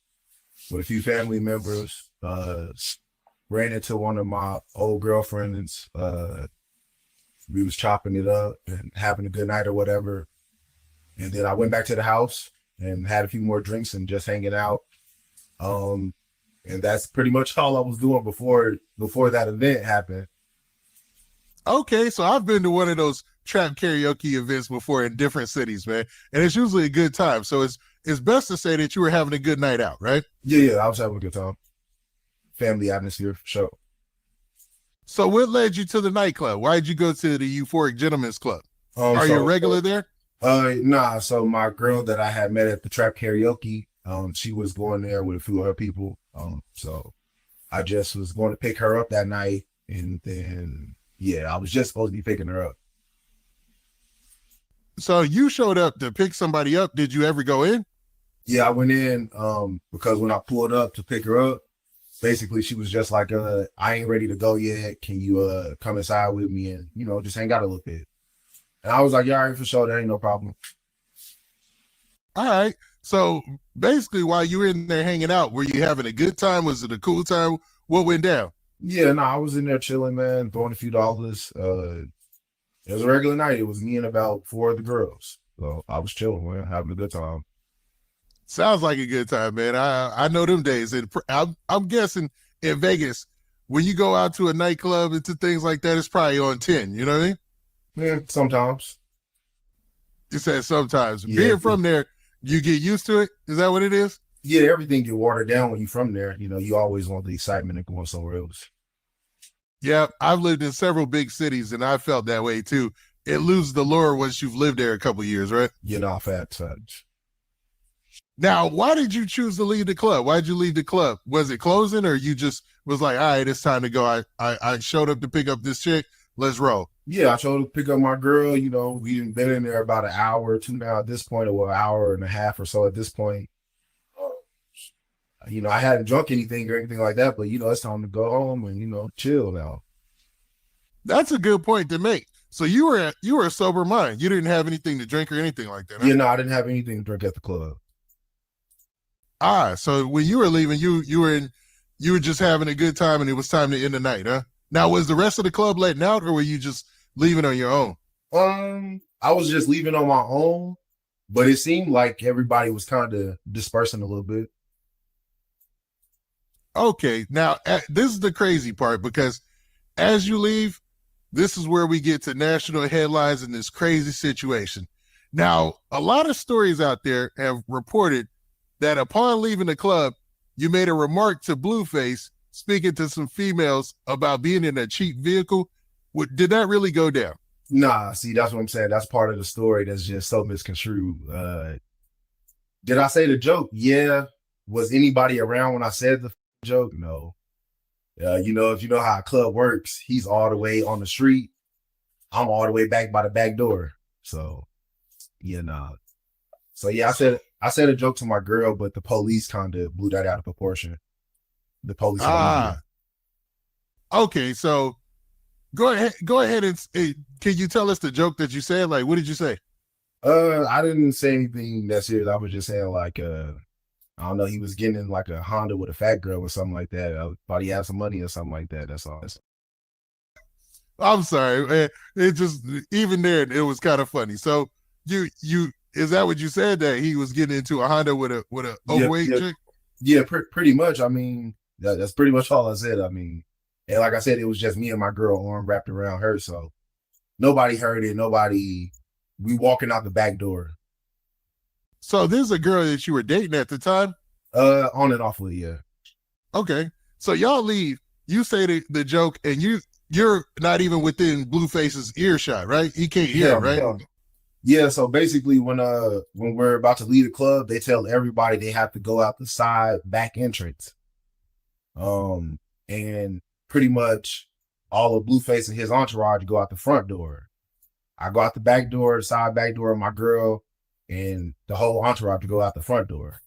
with a few family members. Ran into one of my old girlfriends. We was chopping it up and having a good night or whatever. And then I went back to the house and had a few more drinks and just hanging out. And that's pretty much all I was doing before that event happened. Okay, so I've been to one of those trap karaoke events before in different cities, man, and it's usually a good time. So it's best to say that you were having a good night out, right? Yeah, I was having a good time. Family atmosphere, for sure. So what led you to the nightclub? Why did you go to the Euphoric Gentlemen's Club? Are you a regular there? Nah, so my girl that I had met at the trap karaoke, she was going there with a few other people. So I just was going to pick her up that night, and then I was just supposed to be picking her up. So you showed up to pick somebody up. Did you ever go in? Yeah, I went in because when I pulled up to pick her up, basically she was just like, I ain't ready to go yet. Can you come inside with me and, just hang out a little bit? And I was like, yeah, all right, for sure. That ain't no problem. All right. So basically, while you were in there hanging out, were you having a good time? Was it a cool time? What went down? Yeah, no, I was in there chilling, man, throwing a few dollars. It was a regular night. It was me and about 4 of the girls. So I was chilling, man, having a good time. Sounds like a good time, man. I know them days. And I'm guessing in Vegas, when you go out to a nightclub and to things like that, it's probably on 10. You know what I mean? Yeah, sometimes. You said sometimes. Yeah. Being from there, you get used to it? Is that what it is? Yeah, everything get watered down when you're from there. You know, you always want the excitement of going somewhere else. Yeah, I've lived in several big cities, and I felt that way too. It loses the lure once you've lived there a couple of years, right? Get off at. Now, why did you choose to leave the club? Why did you leave the club? Was it closing, or you just was like, all right, it's time to go? I showed up to pick up this chick. Let's roll. Yeah, I showed up to pick up my girl. You know, we've been in there about an hour or two now at this point, or an hour and a half or so at this point. You know, I hadn't drunk anything or anything like that, but, you know, it's time to go home and, you know, chill now. That's a good point to make. So you were a sober mind. You didn't have anything to drink or anything like that. Huh? Yeah, no, I didn't have anything to drink at the club. So when you were leaving, you were just having a good time and it was time to end the night, huh? Now, was the rest of the club letting out, or were you just leaving on your own? I was just leaving on my own, but it seemed like everybody was kind of dispersing a little bit. Okay, now this is the crazy part, because as you leave, this is where we get to national headlines in this crazy situation. Now, a lot of stories out there have reported that upon leaving the club, you made a remark to Blueface, speaking to some females about being in a cheap vehicle. Did that really go down? Nah, see, that's what I'm saying. That's part of the story that's just so misconstrued. Did I say the joke? Yeah. Was anybody around when I said the joke? No. You know, if you know how a club works, he's all the way on the street. I'm all the way back by the back door. So, yeah, nah. So yeah, I said a joke to my girl, but the police kind of blew that out of proportion. The police. Okay, so go ahead and can you tell us the joke that you said? Like, what did you say? I didn't say anything that serious. I was just saying like, I don't know, he was getting in like a Honda with a fat girl or something like that. I thought he had some money or something like that. That's all. I'm sorry, man. It just, even there, it was kind of funny. So you is that what you said, that he was getting into a Honda with a overweight chick? Yeah, pretty much. I mean, that's pretty much all I said. I mean, and like I said, it was just me and my girl, arm wrapped around her, so nobody heard it. We walking out the back door. So this is a girl that you were dating at the time? On and off with, yeah. Okay. So y'all leave, you say the joke, and you're not even within Blueface's earshot, right? He can't hear, right? Yeah, so basically when we're about to leave the club, they tell everybody they have to go out the side back entrance. And pretty much all of Blueface and his entourage go out the front door. I go out the back door, the side back door of my girl, and the whole entourage to go out the front door,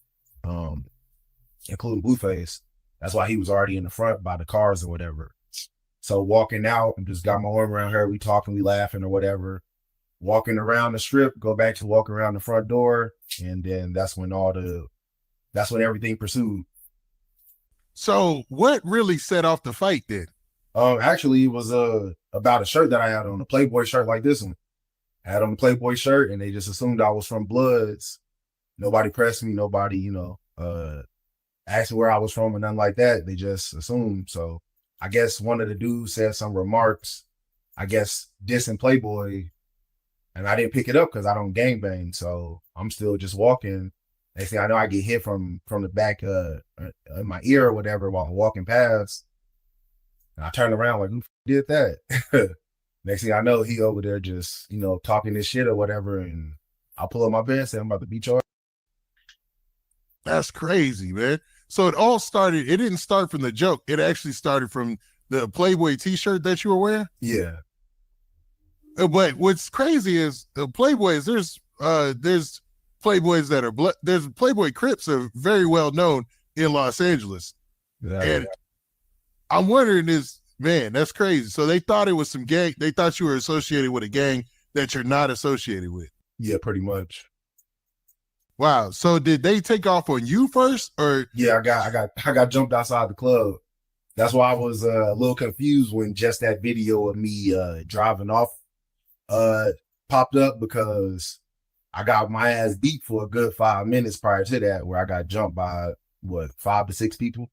including Blueface. That's why he was already in the front by the cars or whatever. So walking out and just got my arm around her, we talking, we laughing or whatever. Walking around the strip, go back to walk around the front door, and then that's when everything pursued. So what really set off the fight then? Actually, it was about a shirt that I had on, a Playboy shirt like this one. I had on a Playboy shirt, and they just assumed I was from Bloods. Nobody pressed me. Nobody, asked me where I was from or nothing like that. They just assumed. So I guess one of the dudes said some remarks, I guess dissing Playboy, and I didn't pick it up because I don't gangbang. So I'm still just walking. Next thing I know, I get hit from the back in my ear or whatever while I'm walking past. And I turn around like, who did that? Next thing I know, he over there just, talking this shit or whatever. And I pull up my bed and say, I'm about to beat your ass. That's crazy, man. So it didn't start from the joke. It actually started from the Playboy t-shirt that you were wearing? Yeah. But what's crazy is the Playboys, there's Playboys that are, there's Playboy Crips are very well known in Los Angeles. Exactly. And I'm wondering man, that's crazy. So they thought it was some gang. They thought you were associated with a gang that you're not associated with. Yeah, pretty much. Wow. So did they take off on you first, or? Yeah, I got jumped outside the club. That's why I was a little confused when just that video of me driving off popped up, because I got my ass beat for a good 5 minutes prior to that, where I got jumped by 5 to 6 people.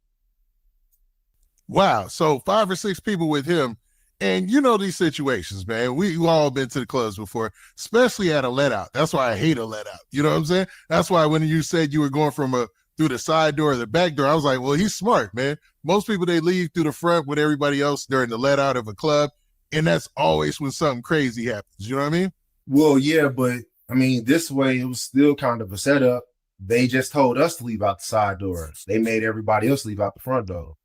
Wow. So 5 or 6 people with him. And you know these situations, man. We've all been to the clubs before, especially at a let out. That's why I hate a let out. You know what I'm saying? That's why when you said you were going from through the side door or the back door, I was like, well, he's smart, man. Most people, they leave through the front with everybody else during the let out of a club. And that's always when something crazy happens. You know what I mean? Well, yeah, but I mean, this way it was still kind of a setup. They just told us to leave out the side door. They made everybody else leave out the front door.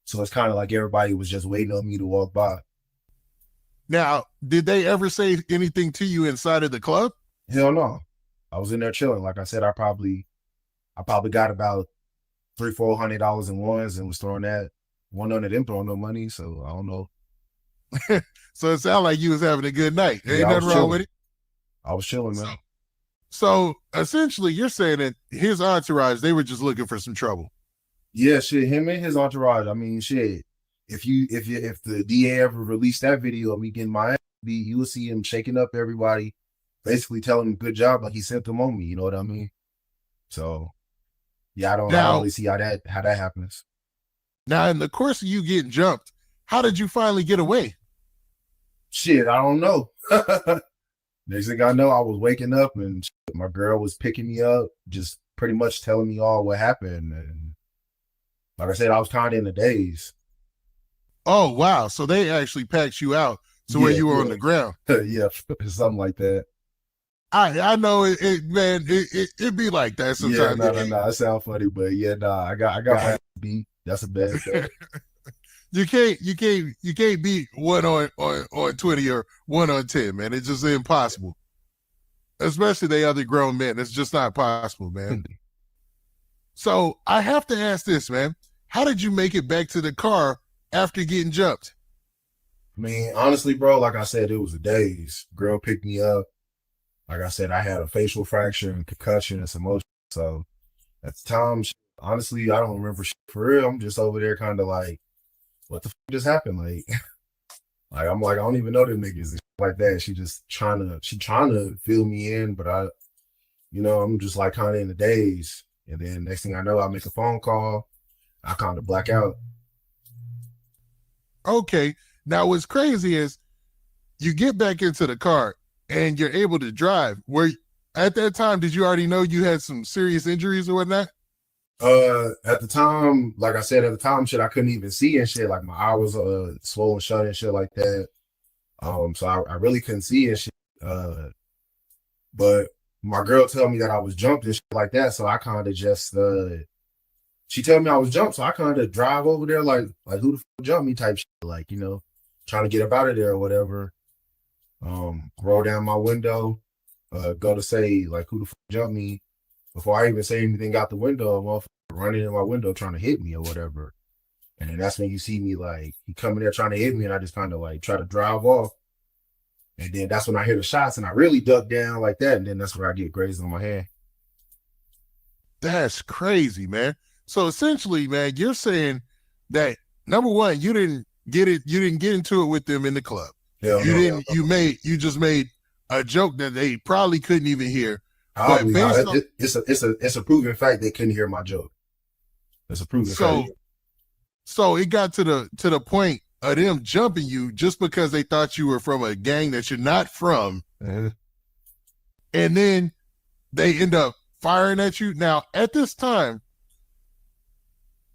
So it's kind of like everybody was just waiting on me to walk by. Now, did they ever say anything to you inside of the club? Hell no. I was in there chilling. Like I said, I probably got about $300-400 in ones and was throwing that. None of them throwing no money, so I don't know. So it sounded like you was having a good night. Ain't Yeah, nothing wrong with it. I was chilling, man. So essentially, you're saying that his entourage, they were just looking for some trouble. Yeah, shit. Him and his entourage. I mean, shit. If the DA ever released that video of me getting my ass beat, you will see him shaking up everybody, basically telling them good job, like he sent them on me. You know what I mean? So, yeah, I don't really see how that happens. Now, in the course of you getting jumped, how did you finally get away? Shit, I don't know. Next thing I know, I was waking up and my girl was picking me up, just pretty much telling me all what happened. And like I said, I was kind of in a daze. Oh, wow. So they actually packed you out to where you were on the ground. Yeah, something like that. I know it be like that sometimes. Yeah, no, it sounds funny, but yeah, I got my ass beat. That's a bad thing. You can't beat 1 on 20 or 1 on 10, man. It's just impossible. Especially they other grown men. It's just not possible, man. So I have to ask this, man. How did you make it back to the car after getting jumped? I mean, honestly, bro, like I said, it was a daze. Girl picked me up. Like I said, I had a facial fracture and concussion and some motion. So at the time, honestly, I don't remember shit for real. I'm just over there kind of like, what the f just happened? Like, I'm like, I don't even know them niggas and like that. She trying to fill me in, but I'm just like kind of in the daze. And then next thing I know, I make a phone call. I kind of black out. Okay. Now what's crazy is you get back into the car and you're able to drive. At that time, did you already know you had some serious injuries or whatnot? At the time, like I said, shit, I couldn't even see and shit. Like my eye was swollen shut and shit like that. So I really couldn't see and shit. But my girl told me that I was jumped and shit like that. So I kind of just she told me I was jumped, so I kind of drive over there like who the f jumped me type shit, like, trying to get up out of there or whatever. Roll down my window, go to say like who the f jumped me. Before I even say anything out the window, a motherfucker running in my window trying to hit me or whatever. And then that's when you see me like he coming there trying to hit me, and I just kind of like try to drive off. And then that's when I hear the shots and I really duck down like that, and then that's where I get grazed on my head. That's crazy, man. So essentially, man, you're saying that number one, you didn't get into it with them in the club. You just made a joke that they probably couldn't even hear. It's a proven fact they couldn't hear my joke. It's a proven fact. So it got to the point of them jumping you just because they thought you were from a gang that you're not from. Mm-hmm. And then they end up firing at you. Now, at this time,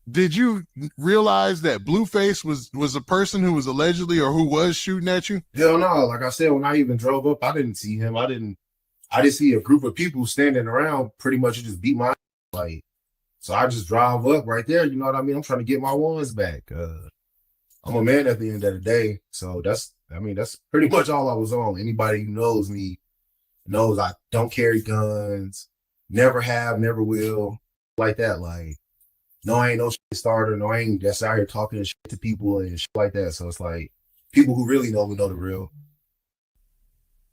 did you realize that Blueface was a person who was allegedly or who was shooting at you? Hell no. Like I said, when I even drove up, I didn't see him. I didn't see a group of people standing around pretty much just beat my like. So I just drive up right there. You know what I mean? I'm trying to get my ones back. I'm a man at the end of the day. So that's pretty much all I was on. Anybody who knows me knows I don't carry guns, never have, never will, like that. Like, no, I ain't no shit starter. No, I ain't just out here talking shit to people and shit like that. So it's like people who really know the real.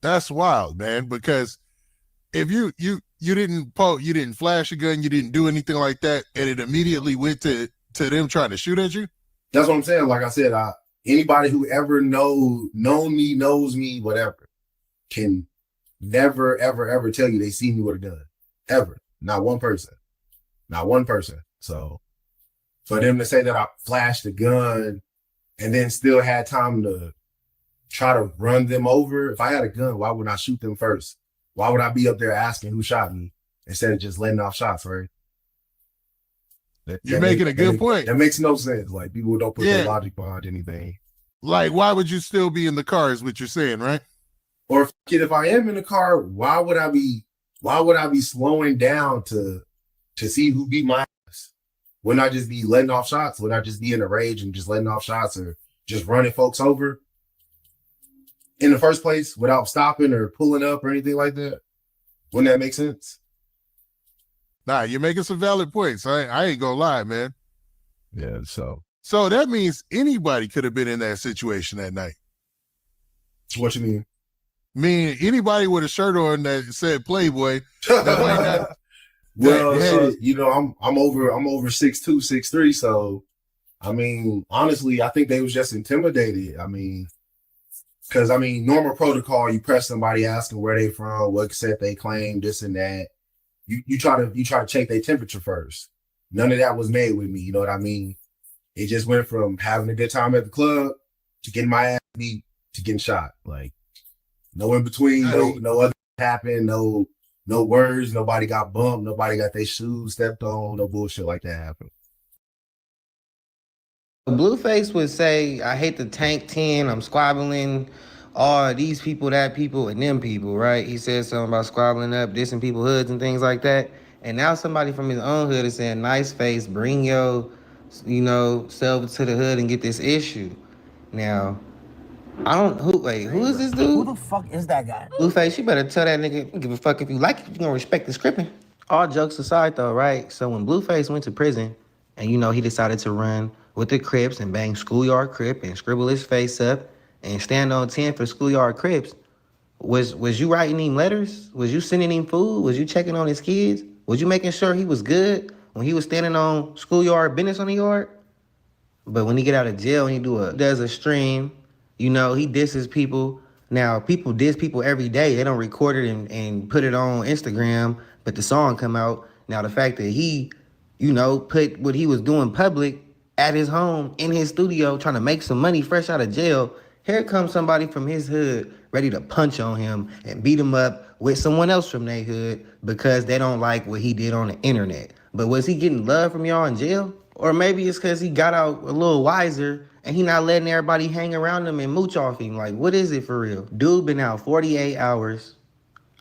That's wild, man, because if you you didn't flash a gun, you didn't do anything like that, and it immediately went to them trying to shoot at you? That's what I'm saying. Like I said, anybody who ever knows me, whatever, can never, ever, ever tell you they see me with a gun. Ever. Not one person. Not one person. So for them to say that I flashed a gun and then still had time to try to run them over, if I had a gun, why would I shoot them first? Why would I be up there asking who shot me instead of just letting off shots, right? You're making a good point. That makes no sense. Like, people don't put their logic behind anything. Like, why would you still be in the car is what you're saying, right? Or if I am in the car, why would I be slowing down to see who beat my ass? Wouldn't I just be letting off shots? Wouldn't I just be in a rage and just letting off shots or just running folks over in the first place without stopping or pulling up or anything like that? Wouldn't that make sense? Nah, you're making some valid points. I ain't gonna lie, man. Yeah, so that means anybody could have been in that situation that night. What you mean? Anybody with a shirt on that said Playboy. That might not, well, so, you know, I'm over 6'2", 6'3", so I mean, honestly, I think they was just intimidated. I mean, because normal protocol, you press somebody, asking where they from, what set they claim, this and that. You try to check their temperature first. None of that was made with me. You know what I mean? It just went from having a good time at the club to getting my ass beat to getting shot. Like, no in between, no other happened, no words, nobody got bumped, nobody got their shoes stepped on, no bullshit like that happened. Blueface would say, I hate the tank 10, I'm squabbling, all these people, that people, and them people, right? He said something about squabbling up, dissing people hoods and things like that. And now somebody from his own hood is saying, nice face, bring your, self to the hood and get this issue. Now, who is this dude? Who the fuck is that guy? Blueface, you better tell that nigga, don't give a fuck if you like it, you gonna respect the scripting. All jokes aside though, right? So when Blueface went to prison, and he decided to run with the Crips and bang Schoolyard Crip and scribble his face up and stand on 10 for Schoolyard Crips, was you writing him letters? Was you sending him food? Was you checking on his kids? Was you making sure he was good when he was standing on Schoolyard business on the yard? But when he get out of jail and he does a stream, he disses people. Now, people diss people every day. They don't record it and put it on Instagram, but the song come out. Now, the fact that he, put what he was doing public at his home, in his studio, trying to make some money fresh out of jail, here comes somebody from his hood ready to punch on him and beat him up with someone else from their hood because they don't like what he did on the internet. But was he getting love from y'all in jail? Or maybe it's because he got out a little wiser and he not letting everybody hang around him and mooch off him. Like, what is it for real? Dude been out 48 hours.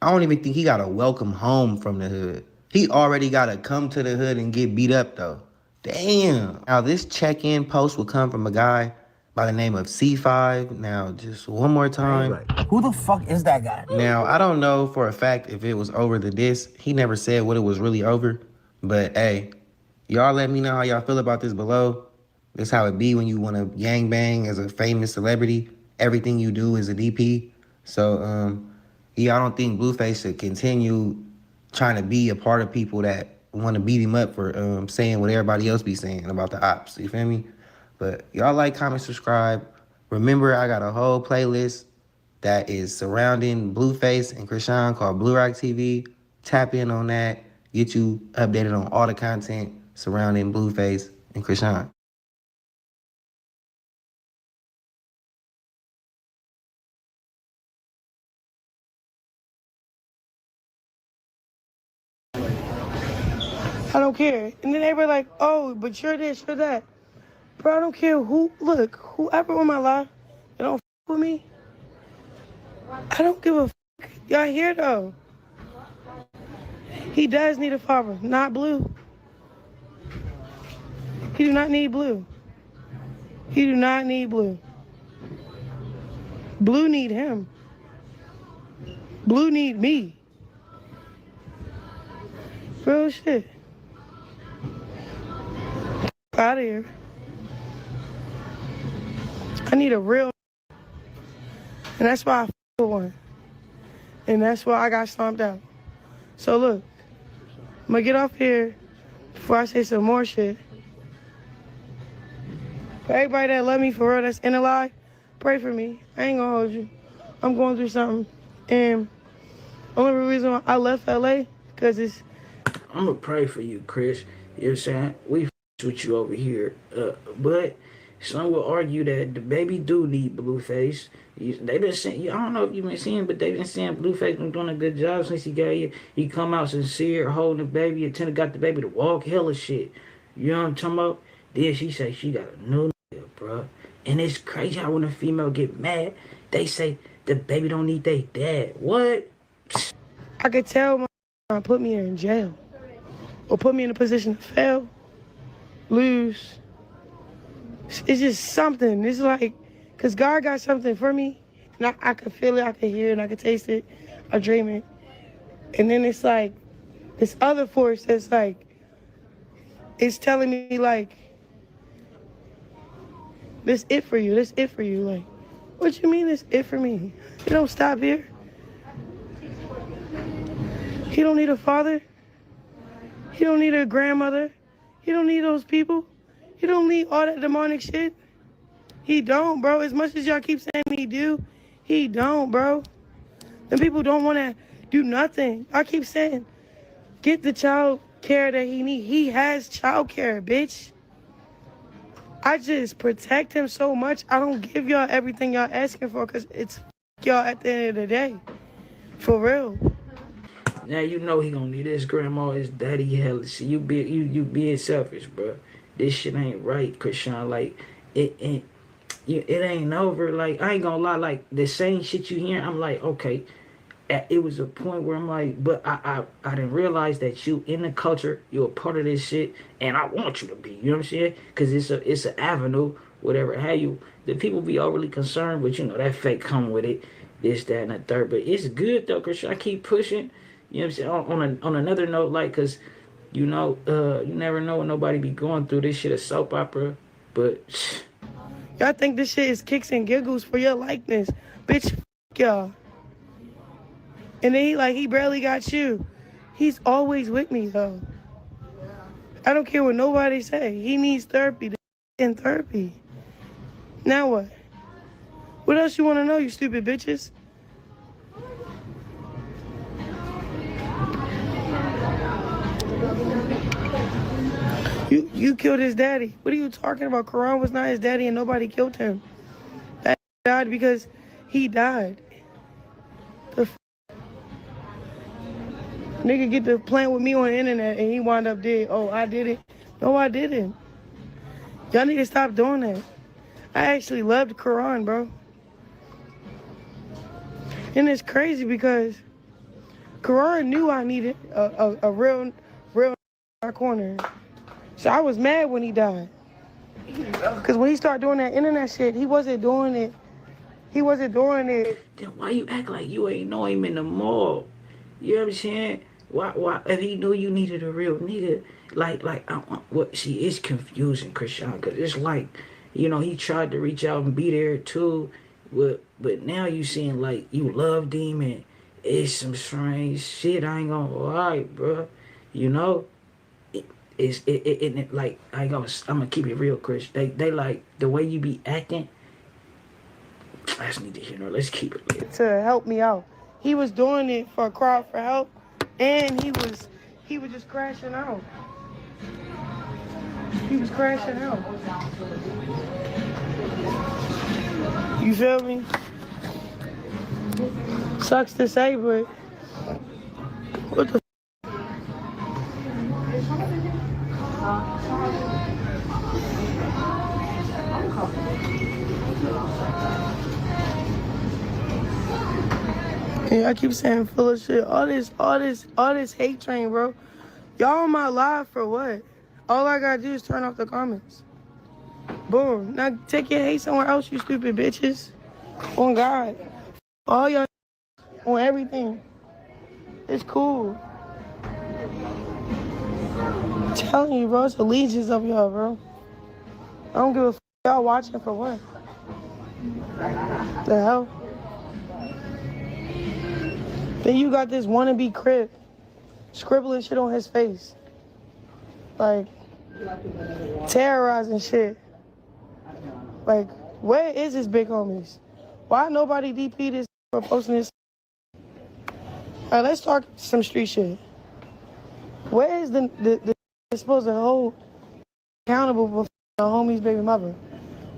I don't even think he got a welcome home from the hood. He already got to come to the hood and get beat up, though. Damn. Now, this check-in post will come from a guy by the name of C5. Now, just one more time. Who the fuck is that guy? Now, I don't know for a fact if it was over the diss. He never said what it was really over. But, hey, y'all let me know how y'all feel about this below. This how it be when you want to gangbang as a famous celebrity. Everything you do is a DP. So, I don't think Blueface should continue trying to be a part of people that want to beat him up for saying what everybody else be saying about the ops. You feel me? But y'all like, comment, subscribe. Remember, I got a whole playlist that is surrounding Blueface and Chrisean called Blue Rock TV. Tap in on that. Get you updated on all the content surrounding Blueface and Chrisean. I don't care. And then they were like, oh, but you're this, you're that. Bro, I don't care whoever on my life, they don't with me. I don't give a Y'all hear though? He does need a father, not Blue. He do not need Blue. He do not need Blue. Blue need him. Blue need me. Real shit. Out of here. I need a real, and that's why I with one. And that's why I got stomped out. So look, gonna get off here before I say some more shit. For everybody that love me for real, that's in a lie, pray for me. I ain't gonna hold you. I'm going through something. And only reason why I left LA, because it's... I'm gonna pray for you, Chris. You know what I'm saying? We with you over here. But some will argue that the baby do need Blueface. They been saying, I don't know if you've been seeing, but they been saying Blueface been doing a good job since he got here. He come out sincere, holding the baby, and got the baby to walk, hella shit. You know what I'm talking about? Then she say she got a new nigga, bro. And it's crazy how when a female get mad, they say the baby don't need their dad. What? I could tell my put me in jail. Or put me in a position to fail, lose. It's just something. It's like, because God got something for me. And I could feel it, I could hear it, I could taste it. I dream it. And then it's like, this other force that's like, it's telling me like, this it for you, this it for you. Like, what you mean this it for me? You don't stop here. He don't need a father. He don't need a grandmother. He don't need those people. He don't need all that demonic shit. He don't, bro. As much as y'all keep saying he do, he don't, bro. And people don't want to do nothing. I keep saying, get the child care that he need. He has child care, bitch. I just protect him so much. I don't give y'all everything y'all asking for because it's y'all at the end of the day. For real. Now you know he gonna need his grandma, his daddy, hell. See, you being selfish, bro. This shit ain't right, Chrisean. Like, it ain't over. Like, I ain't gonna lie. Like, the same shit you hear, I'm like, okay. It was a point where I'm like, but I didn't realize that you in the culture, you're a part of this shit, and I want you to be. You know what I'm saying? Because it's an avenue, whatever have you. The people be overly concerned, but you know that fake come with it, this, that, and the third. But it's good though, Chrisean. I keep pushing. You know what I'm saying? On another note, like, because, you know, you never know when nobody be going through this shit, a soap opera, but... Y'all think this shit is kicks and giggles for your likeness. Bitch, y'all. And then he barely got you. He's always with me, though. I don't care what nobody say. He needs therapy. In therapy. Now what? What else you want to know, you stupid bitches? You killed his daddy. What are you talking about? Quran was not his daddy and nobody killed him. That died because he died. The nigga get to playing with me on the internet and he wound up dead. Oh, I did it. No, I didn't. Y'all need to stop doing that. I actually loved Quran, bro. And it's crazy because Quran knew I needed a real in my corner. So I was mad when he died. Because when he started doing that internet shit, he wasn't doing it. Then why you act like you ain't know him in the mall? You know what I'm saying? Why if he knew you needed a real nigga, see, it's confusing, Chrisean, because it's like, you know, he tried to reach out and be there too, but now you seeing like you loved him and it's some strange shit. I ain't gonna lie, bro. You know? Like, I'm gonna keep it real, Chris. They like the way you be acting. I just need to hear. Let's keep it real. To help me out. He was doing it for a crowd for help, and he was just crashing out. He was crashing out. You feel me? Sucks to say, but what the yeah, I keep saying full of shit. All this hate train, bro. Y'all on my live for what? All I gotta do is turn off the comments. Boom. Now take your hate somewhere else, you stupid bitches. On God. All y'all on everything. It's cool. I'm telling you, bro, it's the legions of y'all, bro. I don't give a f***. Y'all watching for what? The hell? Then you got this wannabe Crip scribbling shit on his face. Like, terrorizing shit. Like, where is his big homies? Why nobody DP this for posting this? All right, let's talk some street shit. Where is the supposed to hold accountable for the homie's baby mother?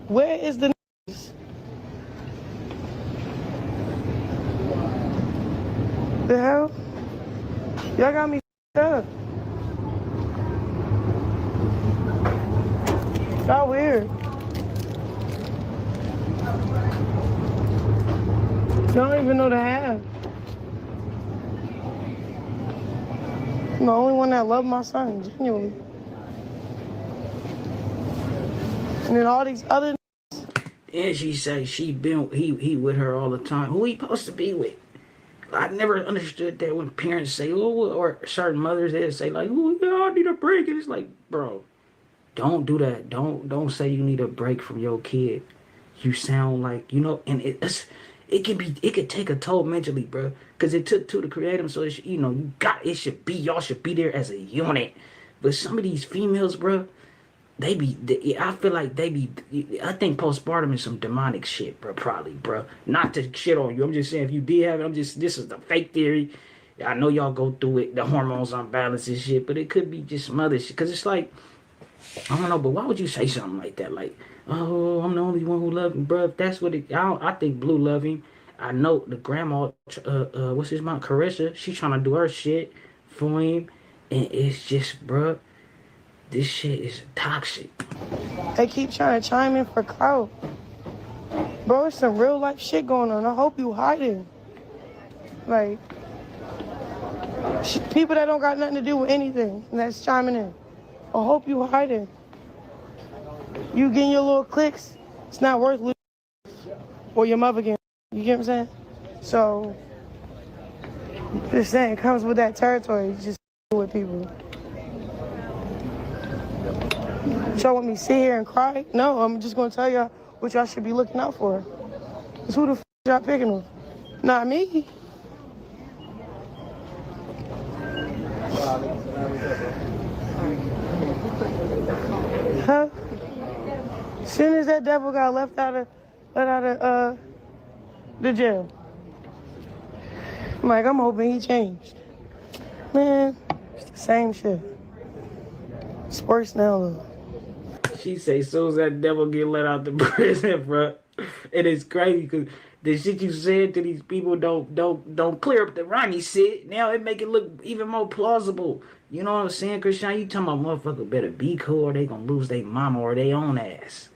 Where is the niggas? The hell? Y'all got me up. Y'all weird. Y'all don't even know the half. I'm the only one that loved my son, genuinely. And then all these other And she say he with her all the time. Who he supposed to be with? I never understood that when parents say, oh, or certain mothers they say like, oh, yeah, I need a break. And it's like, bro, don't do that. Don't say you need a break from your kid. You sound like, you know, and it could take a toll mentally, bro. Because it took two to create them. So, y'all should be there as a unit. But some of these females, bro, I feel like I think postpartum is some demonic shit, bro, probably, bro. Not to shit on you. I'm just saying, if you did have it, this is the fake theory. I know y'all go through it, the hormones unbalance and shit, but it could be just some other shit. Because it's like, I don't know, but why would you say something like that? Like, oh, I'm the only one who loves him, bro. If that's what I think Blue love him. I know the grandma, what's his mom, Carissa, she's trying to do her shit for him. And it's just, bro, this shit is toxic. They keep trying to chime in for clout. Bro, it's some real life shit going on. I hope you hiding. Like, people that don't got nothing to do with anything and that's chiming in. I hope you hiding. You getting your little clicks, it's not worth losing. Or your mother getting, you get what I'm saying? So, just saying, it comes with that territory, just with people. Y'all want me to sit here and cry? No, I'm just gonna tell y'all what y'all should be looking out for. Cause who the f y'all picking with? Not me. Huh? As soon as that devil got let out of the jail, I'm hoping he changed. Man, it's the same shit. It's worse now though. She say, soon as that devil get let out the prison, bro. It is crazy because the shit you said to these people don't clear up the Ronnie shit. Now it make it look even more plausible. You know what I'm saying, Chrisean? You talking about motherfucker better be cool or they gonna lose their mama or their own ass.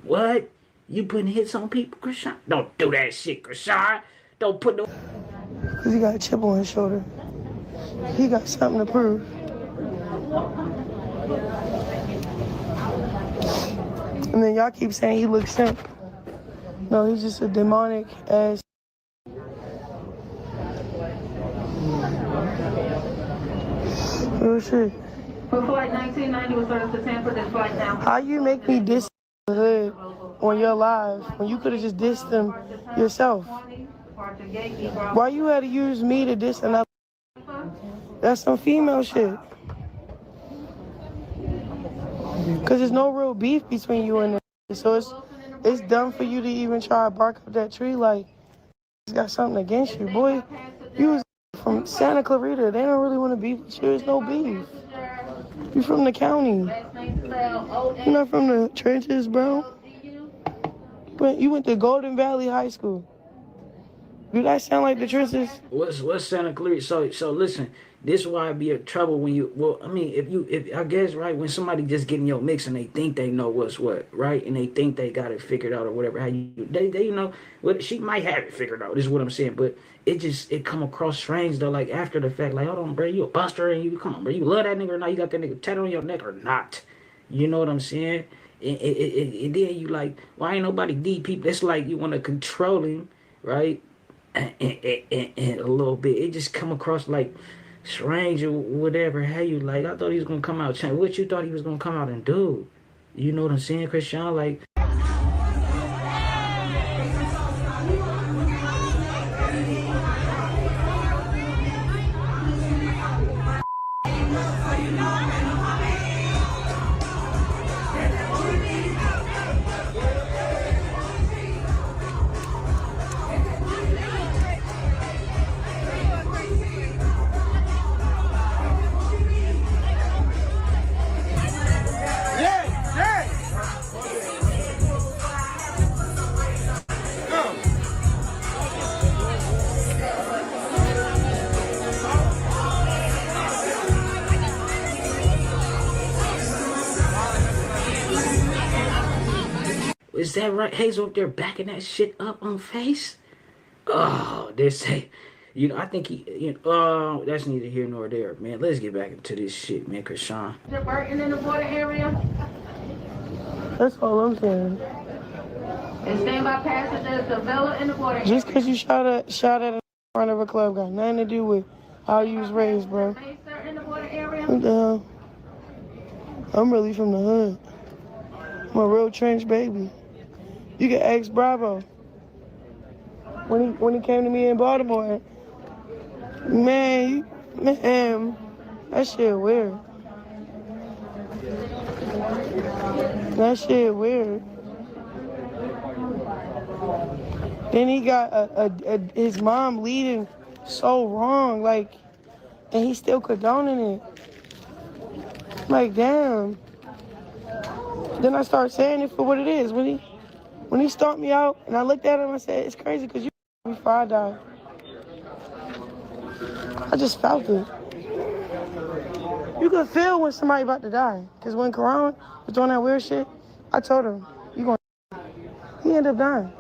What? You putting hits on people, Chrisean? Don't do that shit, Chrisean. Don't put no... Because he got a chip on his shoulder. He got something to prove. And then y'all keep saying he looks simp. No, he's just a demonic ass. Oh shit. For flight 1990 was started to 10 for this flight now. How you make me diss the hood on your live when you could have just dissed them yourself? Why you had to use me to diss another? That's some female shit. Cause there's no real beef between you and them. So it's dumb for you to even try to bark up that tree like he's got something against you. Boy, you was from Santa Clarita. They don't really want to beef with you. There's no beef. You from the county. You're not from the trenches, bro. You went to Golden Valley High School. Do that sound like the trenches? What's Santa Clarita? So listen, this is why I be in trouble when you, well, I mean, if I guess, right, when somebody just get in your mix and they think they know what's what, right, and they think they got it figured out or whatever, they you know, well, she might have it figured out, is what I'm saying, but it come across strange, though, like, after the fact, like, hold on, bro, you a buster, and you, come on, bro, you love that nigga or not, you got that nigga tattooed on your neck or not, you know what I'm saying, and then you like, why ain't nobody D people, it's like you want to control him, right, and a little bit, it just come across like strange or whatever. How you like? I thought he was gonna come out change. What you thought he was gonna come out and do? You know what I'm saying, Chrisean? Like. Is that right? Hazel up there backing that shit up on face? Oh, they say, you know, I think he, you know, oh, that's neither here nor there, man. Let's get back into this shit, man, Chrisean. Is it working in the border area? That's all I'm saying. And standby passengers, the Villa in the border area. Just because you shot at in front of a club got nothing to do with how you was raised, bro. In the border area. What the hell? I'm really from the hood. I'm a real trench baby. You can ask Bravo. When he came to me in Baltimore, man, that shit weird. That shit weird. Then he got his mom leading so wrong, like, and he's still condoning it. Like, damn. Then I start saying it for what it is. When he stomped me out, and I looked at him, I said, it's crazy because you before I died. I just felt it. You can feel when somebody about to die. Because when Corona was doing that weird shit, I told him, you gonna. He ended up dying.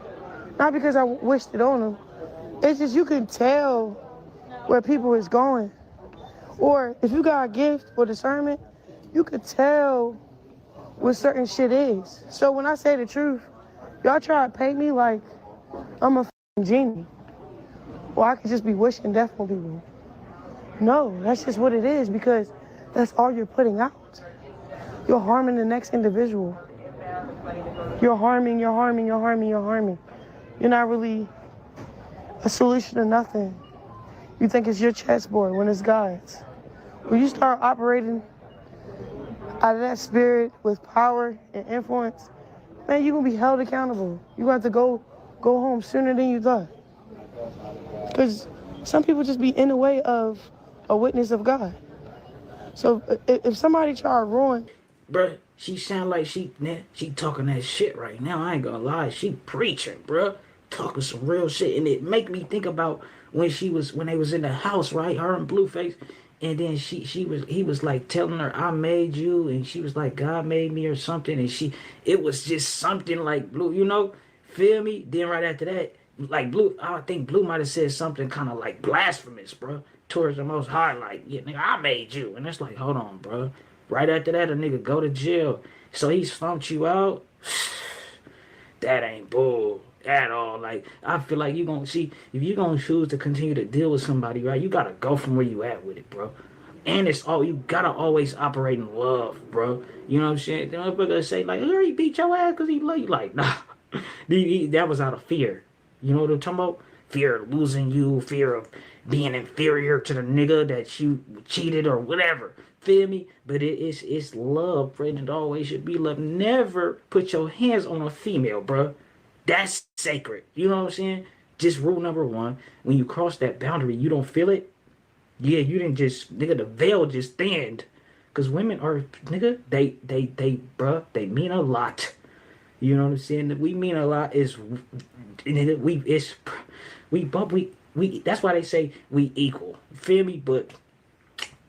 Not because I wished it on him. It's just you can tell where people is going. Or if you got a gift or discernment, you could tell what certain shit is. So when I say the truth, y'all try to paint me like I'm a genie. Or I could just be wishing death on people. No, that's just what it is because that's all you're putting out. You're harming the next individual. You're harming. You're not really a solution to nothing. You think it's your chessboard when it's God's. When you start operating out of that spirit with power and influence, man, you're gonna be held accountable. You're gonna have to go home sooner than you thought. Because some people just be in the way of a witness of God. So if somebody try to ruin... Bruh, she sound like she talking that shit right now. I ain't gonna lie. She preaching, bruh. Talking some real shit. And it make me think about when they was in the house, right? Her and Blueface. And then he was like telling her, I made you. And she was like, God made me or something. And it was just something like Blue, you know? Feel me? Then right after that, like I think Blue might have said something kind of like blasphemous, bro, towards the Most High, like, yeah, nigga, I made you. And it's like, hold on, bro. Right after that, a nigga go to jail. So he stumped you out? That ain't bull at all. Like, I feel like you gonna see, if you gonna choose to continue to deal with somebody, right, you gotta go from where you at with it, bro. And you gotta always operate in love, bro. You know what I'm saying? The motherfucker say, like, oh, he beat your ass because he love you. Like, nah. That was out of fear. You know what I'm talking about? Fear of losing you, fear of being inferior to the nigga that you cheated or whatever. Feel me? But it's love, friend. It always should be love. Never put your hands on a female, bro. That's sacred. You know what I'm saying? Just rule number one. When you cross that boundary, you don't feel it. Yeah, you didn't just, nigga, the veil just thinned. Because women are, nigga, they, bruh, they mean a lot. You know what I'm saying? We mean a lot. That's why they say we equal. Feel me? But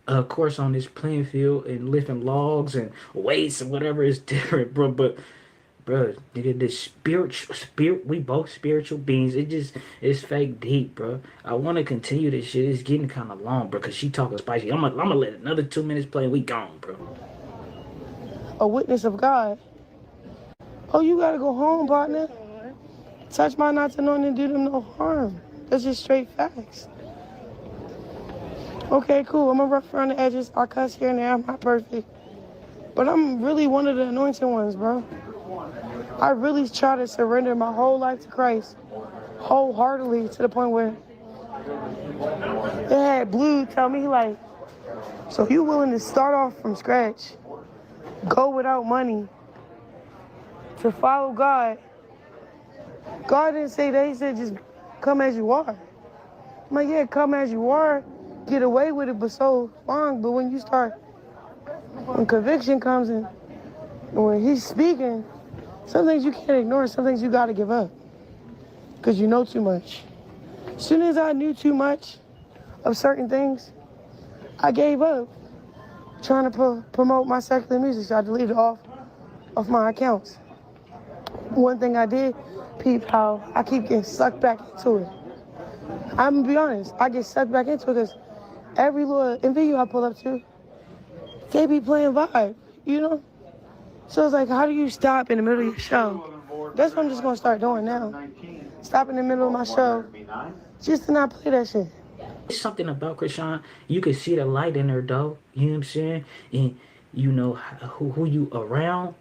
of course, on this playing field and lifting logs and weights and whatever is different, bro. But bro, nigga, the spirit, we both spiritual beings. It's fake deep, bro. I want to continue this shit. It's getting kind of long, bro, because she talking spicy. I'm gonna let another 2 minutes play and we gone, bro. A witness of God. Oh, you gotta go home, partner. Touch my not to know and do them no harm. That's just straight facts. Okay, cool. I'm a rough around the edges. I cuss here and there. I'm not perfect. But I'm really one of the anointed ones, bro. I really try to surrender my whole life to Christ wholeheartedly to the point where it had Blue tell me, like, so you willing to start off from scratch, go without money, to follow God. God didn't say that. He said just come as you are. I'm like, yeah, come as you are, get away with it, but so long. But when you start, when conviction comes in, and when he's speaking, some things you can't ignore, some things you gotta give up. Because you know too much. As soon as I knew too much of certain things, I gave up trying to promote my secular music, so I deleted it off my accounts. one thing I did, peep how I keep getting sucked back into it. I'm gonna be honest, I get sucked back into it because every little video I pull up to, they be playing vibe, you know? So it's like, how do you stop in the middle of your show? That's what I'm just gonna start doing now. Stop in the middle of my show, just to not play that shit. It's something about Chrisean. You can see the light in her, though. You know what I'm saying? And you know who you around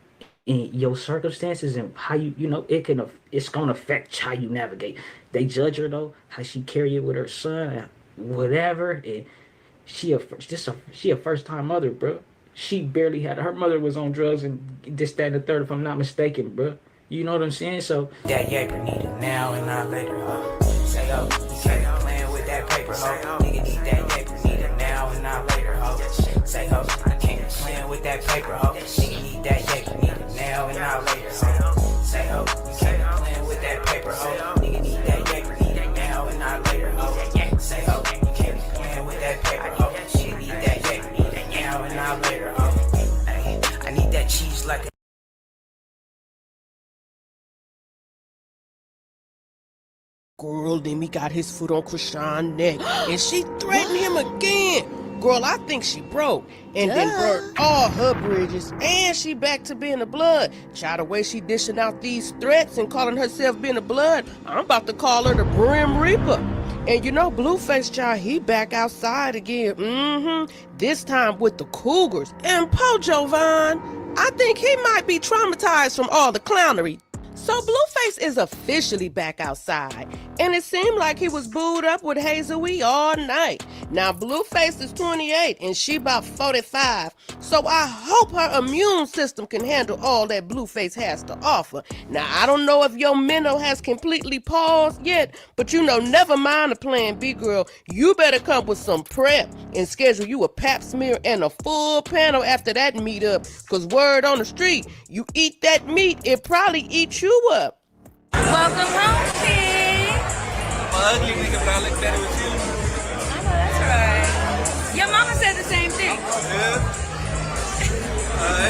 and your circumstances and how you know it's gonna affect how you navigate. They judge her though, how she carry it with her son, whatever. And she a first time mother, bro. She barely had her mother was on drugs and this, that, and the third, if I'm not mistaken, bro. You know what I'm saying? So that yaper need it now and not later, huh? Say oh, you can't be playing with that paper, ho. Nigga need that yaper, need it now and not later, ho. Say ho, I can't be playing with that paper, ho. Nigga need that yaper, need it now and not later, ho. Say ho, you can't be playing with that paper, ho. Nigga need that yaper, need it now and not later, ho. Say ho, you can't be playing with that paper, ho. Nigga need that yaper, need it now and not later, ho. I need that cheese like a Girl, then he got his foot on Chrisean's neck, and she threatened him again. Girl, I think she broke, and then burnt all her bridges, and she back to being a blood. Child, the way she dishing out these threats and calling herself being a blood, I'm about to call her the Grim Reaper. And you know, Blueface, child, he back outside again. This time with the Cougars. And Po Jovan, I think he might be traumatized from all the clownery. So Blueface is officially back outside, and it seemed like he was booed up with Hazel E all night. Now Blueface is 28 and she about 45, so I hope her immune system can handle all that Blueface has to offer. Now I don't know if your mental has completely paused yet, but you know, never mind a plan B, girl. You better come with some prep and schedule you a pap smear and a full panel after that meetup, cause word on the street, you eat that meat, it probably eats you up. Welcome home, kid. My ugly nigga probably look better with you. I know that's right. Your mama said the same thing. Yeah.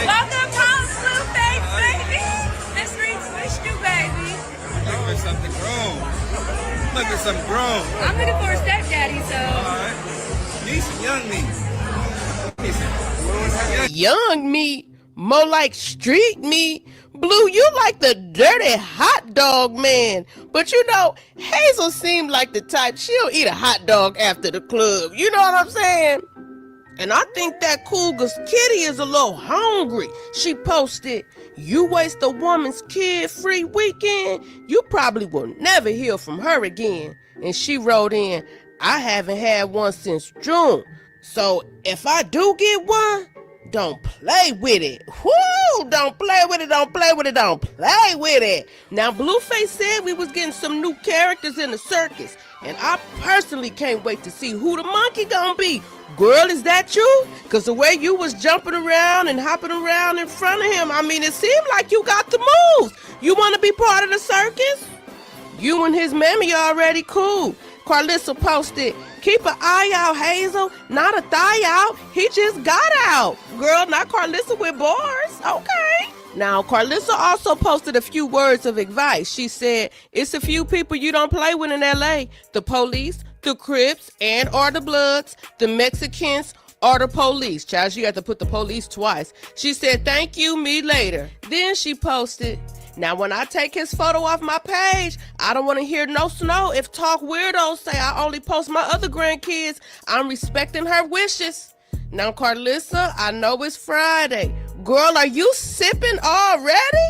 Welcome home, Blueface, baby. The streets missed you, baby. Look for something grown. Look for something grown. I'm looking for a stepdaddy, so. Alright. Need some young meat. Young meat? More like street meat. Blue, you like the dirty hot dog man. But you know, Hazel seemed like the type, she'll eat a hot dog after the club. You know what I'm saying? And I think that Cougar's kitty is a little hungry. She posted, "You waste a woman's kid-free weekend, you probably will never hear from her again." And she wrote in, "I haven't had one since June. So if I do get one, don't play with it." Whoo! Don't play with it, don't play with it, don't play with it. Now, Blueface said we was getting some new characters in the circus, and I personally can't wait to see who the monkey gonna be. Girl, is that you? Because the way you was jumping around and hopping around in front of him, I mean, it seemed like you got the moves. You want to be part of the circus? You and his mammy already cool. Carlissa posted, "Keep an eye out, Hazel. Not a thigh out. He just got out." Girl, not Carlissa with bars. Okay. Now, Carlissa also posted a few words of advice. She said, "It's a few people you don't play with in LA. The police, the Crips, and or the Bloods, the Mexicans, or the police." Child, you have to put the police twice. She said, "Thank you, me later." Then she posted, "Now, when I take his photo off my page, I don't want to hear no snow if talk weirdos say I only post my other grandkids. I'm respecting her wishes." Now, Carlissa, I know it's Friday. Girl, are you sipping already?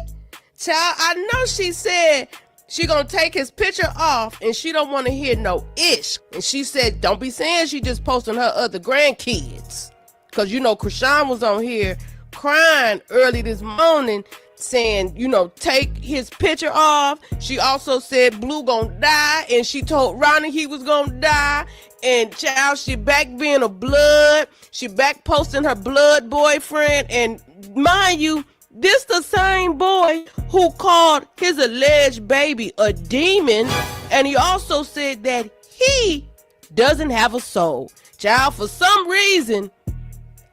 Child, I know she said she gonna take his picture off and she don't want to hear no ish. And she said, don't be saying she just posting her other grandkids. Because, you know, Chrisean was on here crying early this morning saying, you know, take his picture off. She also said Blue gonna die, and she told Ronnie he was gonna die. And child, she back being a blood. She back posting her blood boyfriend. And mind you, this the same boy who called his alleged baby a demon. And he also said that he doesn't have a soul. Child, for some reason,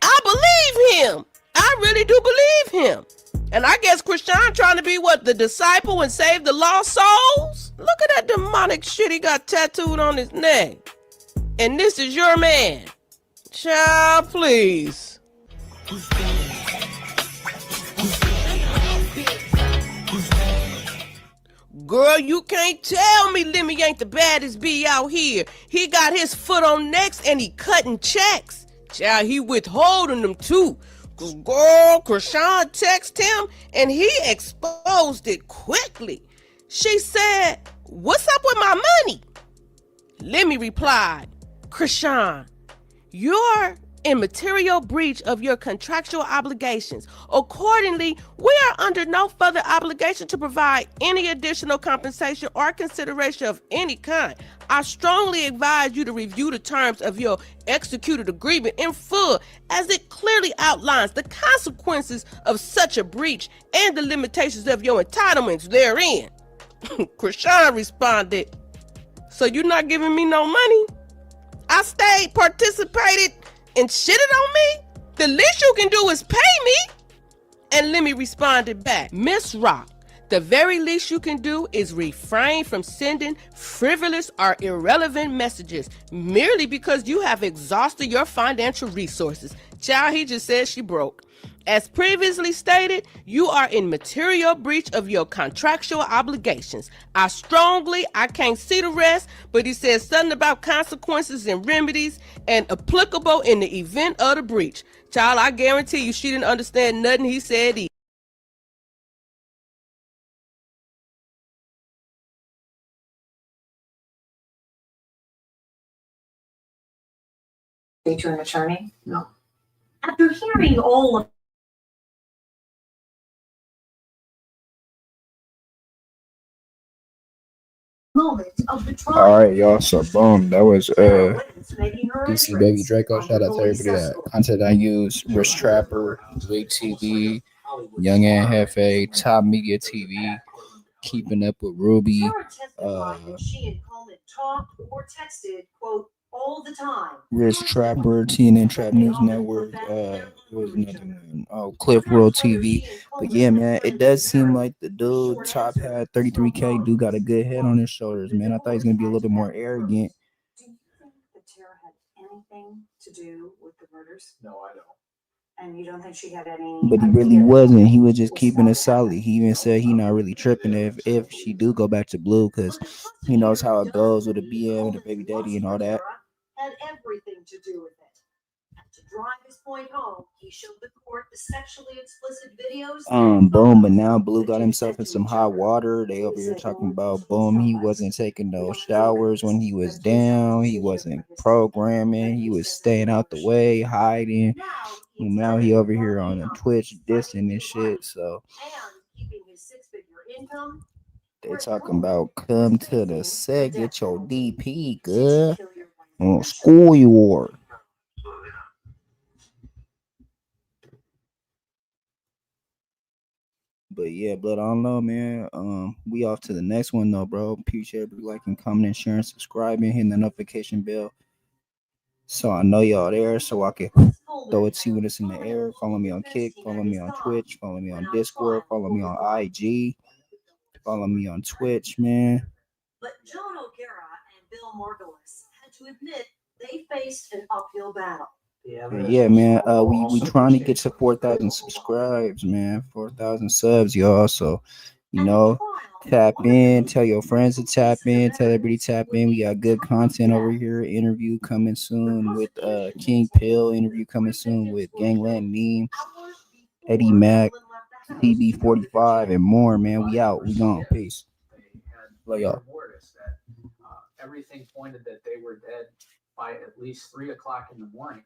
I believe him. I really do believe him. And I guess Chrisean trying to be what, the disciple and save the lost souls? Look at that demonic shit he got tattooed on his neck. And this is your man. Child, please. Girl, you can't tell me Lemmy ain't the baddest bee out here. He got his foot on necks and he cutting checks. Child, he withholding them too. Cause girl, Chrisean texted him and he exposed it quickly. She said, "What's up with my money?" Lemmy replied, "Chrisean, you're in material breach of your contractual obligations. Accordingly, we are under no further obligation to provide any additional compensation or consideration of any kind. I strongly advise you to review the terms of your executed agreement in full, as it clearly outlines the consequences of such a breach and the limitations of your entitlements therein." Chrisean responded, "So you're not giving me no money? I stayed, participated, and shitted on me? The least you can do is pay me." And Lemmy responded back, "Miss Rock, the very least you can do is refrain from sending frivolous or irrelevant messages merely because you have exhausted your financial resources." Child, he just said she broke. "As previously stated, you are in material breach of your contractual obligations. I can't see the rest, but he says something about consequences and remedies and applicable in the event of the breach." Child, I guarantee you she didn't understand nothing he said either. To an attorney? No. After hearing all of moments of the trial. All right, y'all. So boom, that was DC Baby Draco. Shout out to everybody that content I use. Rich Trapper, Wig TV, Young and Hefe, Top Media TV, Keeping Up with Ruby. She and Coleman talked or texted, quote, all the time. Rich Trapper, TNN Trap News Network. What was another one? Oh, Cliff World TV. But yeah, man, it does seem like the dude top had 33K. Dude got a good head on his shoulders, man. I thought he was gonna be a little bit more arrogant. Do you think that Tara had anything to do with the murders? No, I don't. And you don't think she had any? But he really wasn't. He was just keeping it solid. He even said he not really tripping if she do go back to Blue, because he knows how it goes with the BM and the baby daddy and all that. Had everything to do with it. And to drive his point home, he showed the court the sexually explicit videos. Boom. But now Blue got himself in some hot water. They over here talking about boom. He wasn't taking no showers when he was down. He wasn't programming. He was staying out the way, hiding. And now he over here on a Twitch dissing and shit. So they talking about come to the set, get your DP, good. On school you are. But yeah, but I don't know, man. We off to the next one though, bro. Appreciate everybody liking, commenting, sharing, subscribing, hitting the notification bell. So I know y'all there, so I can throw it to you when it's in the air. Follow me on Kick, follow me on Twitch, follow me on Discord, follow me on IG, follow me on Twitch, man. But John O'Gara and Bill Margolis had to admit they faced an uphill battle. Yeah, man. We trying to get to 4,000 subscribes, man. 4,000 subs, y'all. So, tap in. Tell your friends to tap in. Tell everybody to tap in. We got good content over here. Interview coming soon with King Pill. Interview coming soon with Gangland Meme, Eddie Mac, CB45, and more, man. We out. We gone. Peace. Love y'all. Everything pointed that they were dead by at least 3 o'clock in the morning.